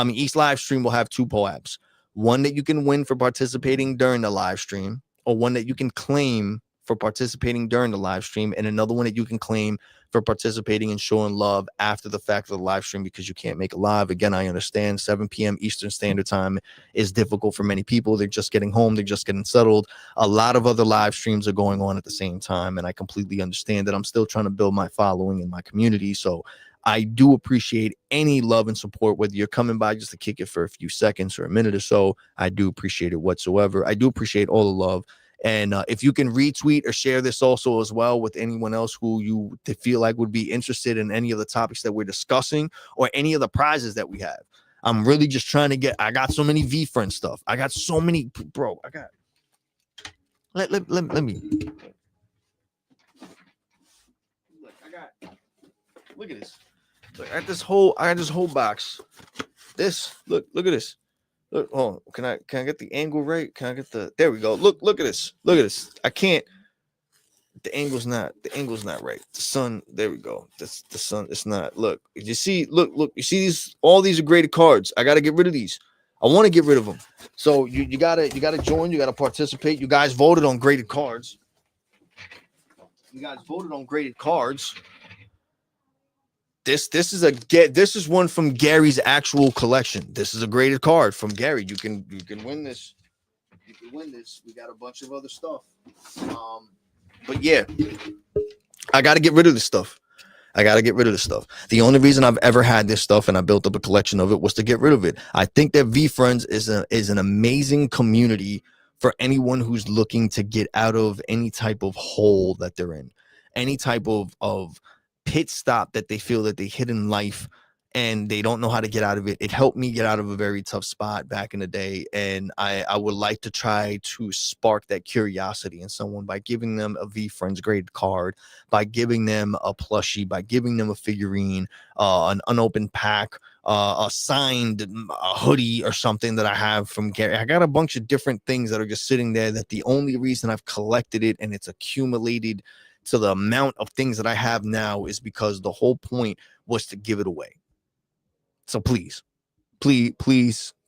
Each live stream will have two POAPs. One that you can win for participating during the live stream, or one that you can claim for participating during the live stream, and another one that you can claim for participating and showing love after the fact of the live stream because you can't make it live. Again, I understand 7 p.m. Eastern Standard Time is difficult for many people. They're just getting home. They're just getting settled. A lot of other live streams are going on at the same time, and I completely understand that. I'm still trying to build my following in my community, so I do appreciate any love and support, whether you're coming by just to kick it for a few seconds or a minute or so. I do appreciate it whatsoever. I do appreciate all the love. And if you can retweet or share this also as well with anyone else who you feel like would be interested in any of the topics that we're discussing or any of the prizes that we have. I'm really just trying to I got so many VFriend stuff. I got so many, bro. I got, let me. Look at this. Look, I got this whole box. Look at this. Look, oh, can I get the angle right? Can I get there we go. Look at this. Look at this. I can't. The angle's not right. The sun, there we go. The sun, it's not. Look, you see, look, you see all these are graded cards. I gotta get rid of these. I want to get rid of them. So you gotta join, you gotta participate. You guys voted on graded cards. This is one from Gary's actual collection. This is a graded card from Gary. You can win this. You can win this. We got a bunch of other stuff. But yeah, I got to get rid of this stuff. The only reason I've ever had this stuff and I built up a collection of it was to get rid of it. I think that VFriends is an amazing community for anyone who's looking to get out of any type of hole that they're in, any type of pit stop that they feel that they hit in life and they don't know how to get out of it. It helped me get out of a very tough spot back in the day, and I would like to try to spark that curiosity in someone by giving them a VFriends graded card, by giving them a plushie, by giving them a figurine, an unopened pack, a signed hoodie or something that I have from Gary. I got a bunch of different things that are just sitting there that the only reason I've collected it and it's accumulated to the amount of things that I have now is because the whole point was to give it away. So please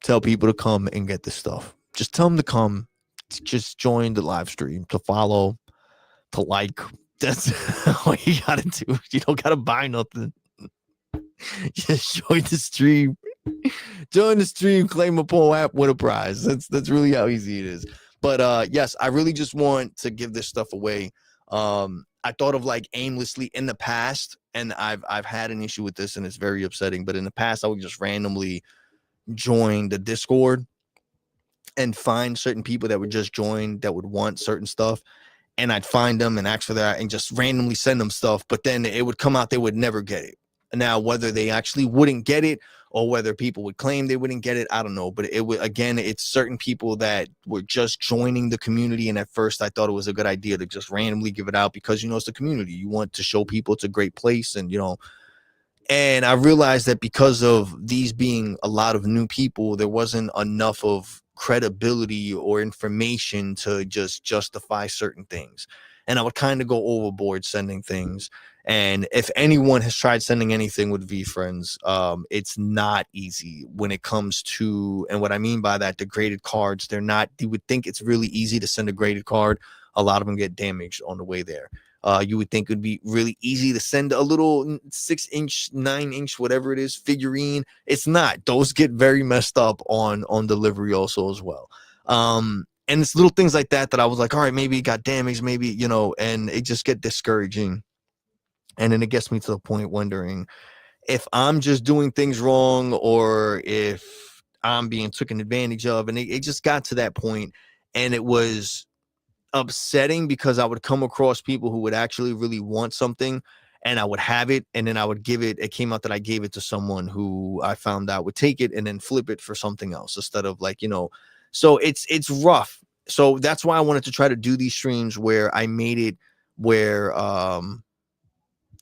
tell people to come and get this stuff. Just tell them to come, to just join the live stream, to follow, to like. That's all you gotta do. You don't gotta buy nothing. Just join the stream. Claim a POAP, win a prize. That's really how easy it is. But yes, I really just want to give this stuff away. I thought of like aimlessly in the past, and I've had an issue with this and it's very upsetting, but in the past I would just randomly join the Discord and find certain people that would just join that would want certain stuff, and I'd find them and ask for that and just randomly send them stuff, but then it would come out they would never get it. Now, whether they actually wouldn't get it or whether people would claim they wouldn't get it, I don't know. But it would, again, it's certain people that were just joining the community. And at first I thought it was a good idea to just randomly give it out because, it's the community. You want to show people it's a great place. And, and I realized that because of these being a lot of new people, there wasn't enough of credibility or information to just justify certain things. and I would kind of go overboard sending things. And if anyone has tried sending anything with VeeFriends, it's not easy when it comes to, and what I mean by that, the graded cards, they're not, you would think it's really easy to send a graded card. A lot of them get damaged on the way there. You would think it would be really easy to send a little 6-inch, 9-inch, whatever it is, figurine. It's not. Those get very messed up on delivery also as well. And it's little things like that I was like, all right, maybe it got damaged, maybe, and it just get discouraging. And then it gets me to the point wondering if I'm just doing things wrong or if I'm being taken advantage of. And it just got to that point, and it was upsetting because I would come across people who would actually really want something, and I would have it, and then I would give it. It came out that I gave it to someone who I found out would take it and then flip it for something else instead of so it's rough. So that's why I wanted to try to do these streams where I made it where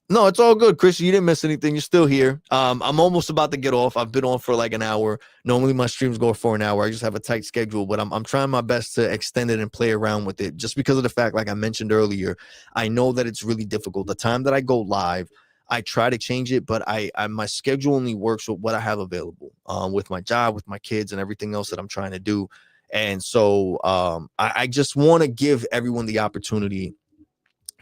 no, it's all good, Chris. You didn't miss anything. You're still here. I'm almost about to get off. I've been on for like an hour. Normally my streams go for an hour. I just have a tight schedule, but I'm trying my best to extend it and play around with it just because of the fact, like I mentioned earlier, I know that it's really difficult. The time that I go live, I try to change it, but I my schedule only works with what I have available, with my job, with my kids, and everything else that I'm trying to do. And so I just want to give everyone the opportunity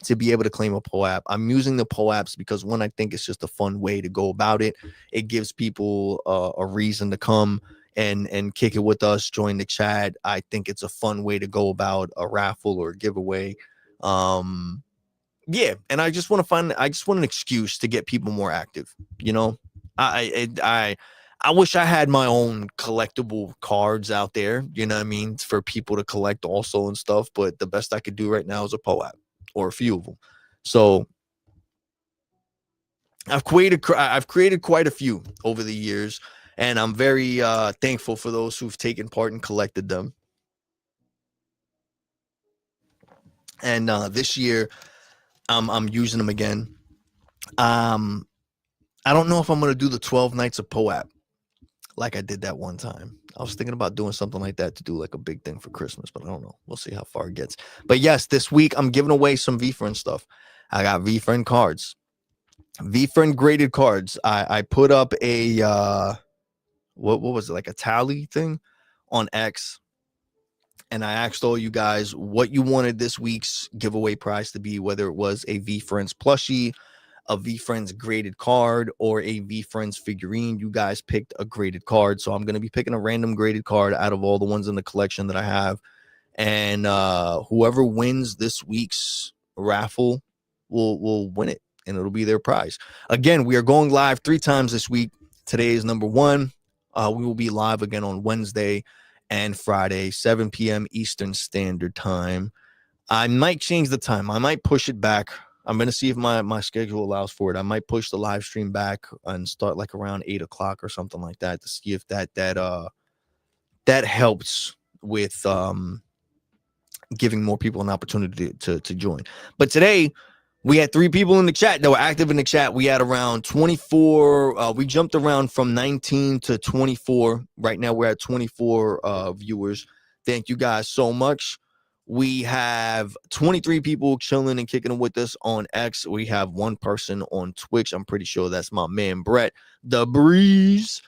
to be able to claim a POAP. I'm using the POAPs because, one, I think it's just a fun way to go about it. It gives people a reason to come and kick it with us, join the chat. I think it's a fun way to go about a raffle or a giveaway. Yeah, and I just want an excuse to get people more active. I wish I had my own collectible cards out there, you know what I mean, for people to collect also and stuff, but the best I could do right now is a POAP or a few of them. So I've created quite a few over the years, and I'm very thankful for those who've taken part and collected them. And this year I'm using them again. I don't know if I'm going to do the 12 nights of POAP like I did that one time. I was thinking about doing something like that to do like a big thing for Christmas, but I don't know. We'll see how far it gets. But yes, this week I'm giving away some VeeFriend stuff. I got VeeFriend cards, VeeFriend graded cards. I put up a what was it, like a tally thing on X, and I asked all you guys what you wanted this week's giveaway prize to be, whether it was a VeeFriends plushie, a VeeFriends graded card, or a VeeFriends figurine. You guys picked a graded card, so I'm going to be picking a random graded card out of all the ones in the collection that I have, and whoever wins this week's raffle will win it, and it'll be their prize. Again, we are going live 3 times this week. Today is number 1. We will be live again on Wednesday and Friday, 7 p.m. Eastern Standard Time. I might change the time. I might push it back. I'm going to see if my schedule allows for it. I might push the live stream back and start like around 8 o'clock or something like that to see if that helps with giving more people an opportunity to join. But today we had 3 people in the chat that were active in the chat. We had around 24. We jumped around from 19 to 24. Right now we're at 24 viewers. Thank you guys so much. We have 23 people chilling and kicking it with us on X. We have 1 person on Twitch. I'm pretty sure that's my man, Brett. The Breeze.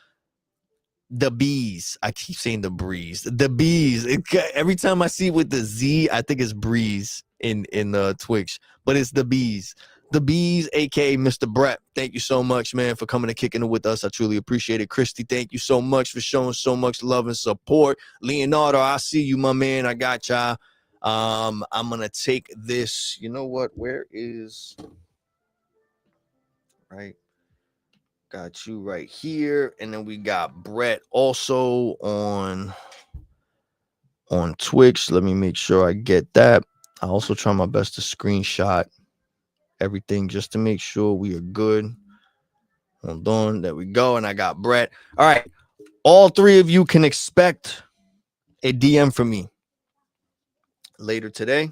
The Bees. I keep saying the Breeze. The Bees. Every time I see it with the Z, I think it's Breeze in the Twitch. But it's the Bees. The Bees, a.k.a. Mr. Brett. Thank you so much, man, for coming and kicking it with us. I truly appreciate it. Christy, thank you so much for showing so much love and support. Leonardo, I see you, my man. I got y'all. I'm gonna take this. You know what? Where is right? Got you right here, and then we got Brett also on Twitch. Let me make sure I get that. I also try my best to screenshot everything just to make sure we are good. Hold on, there we go, and I got Brett. All right, all 3 of you can expect a DM from me later today,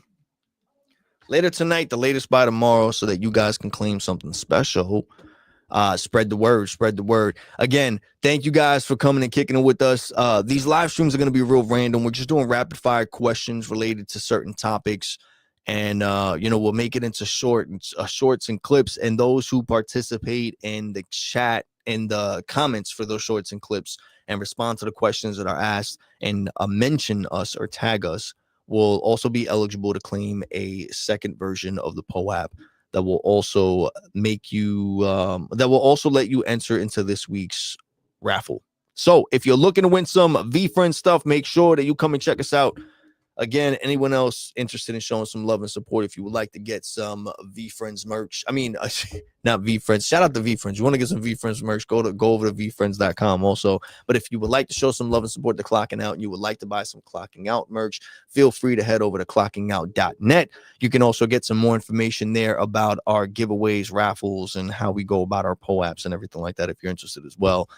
later tonight, the latest by tomorrow, so that you guys can claim something special. Spread the word. Again, thank you guys for coming and kicking it with us. These live streams are going to be real random. We're just doing rapid fire questions related to certain topics, and we'll make it into shorts and clips, and those who participate in the chat and the comments for those shorts and clips and respond to the questions that are asked and mention us or tag us will also be eligible to claim a second version of the POAP that will also make you that will also let you enter into this week's raffle. So if you're looking to win some VeeFriends stuff, make sure that you come and check us out. Again, anyone else interested in showing some love and support, if you would like to get some VeeFriends merch, not VeeFriends, shout out to VeeFriends. You want to get some VeeFriends merch, go over to VeeFriends.com also. But if you would like to show some love and support to Clocking Out, and you would like to buy some Clocking Out merch, feel free to head over to clockingout.net. You can also get some more information there about our giveaways, raffles, and how we go about our POAPs and everything like that if you're interested as well.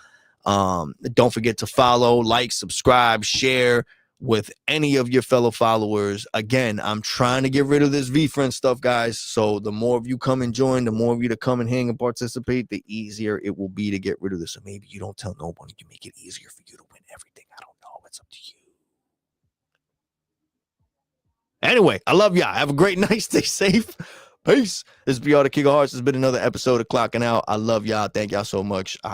Don't forget to follow, like, subscribe, share with any of your fellow followers. Again, I'm trying to get rid of this VeeFriends stuff, guys. So the more of you come and join, the more of you to come and hang and participate, the easier it will be to get rid of this. So maybe you don't tell nobody, you make it easier for you to win everything. I don't know. It's up to you. Anyway, I love y'all. Have a great night. Stay safe. Peace. This is BR the King of Hearts. This has been another episode of Clocking Out. I love y'all. Thank y'all so much.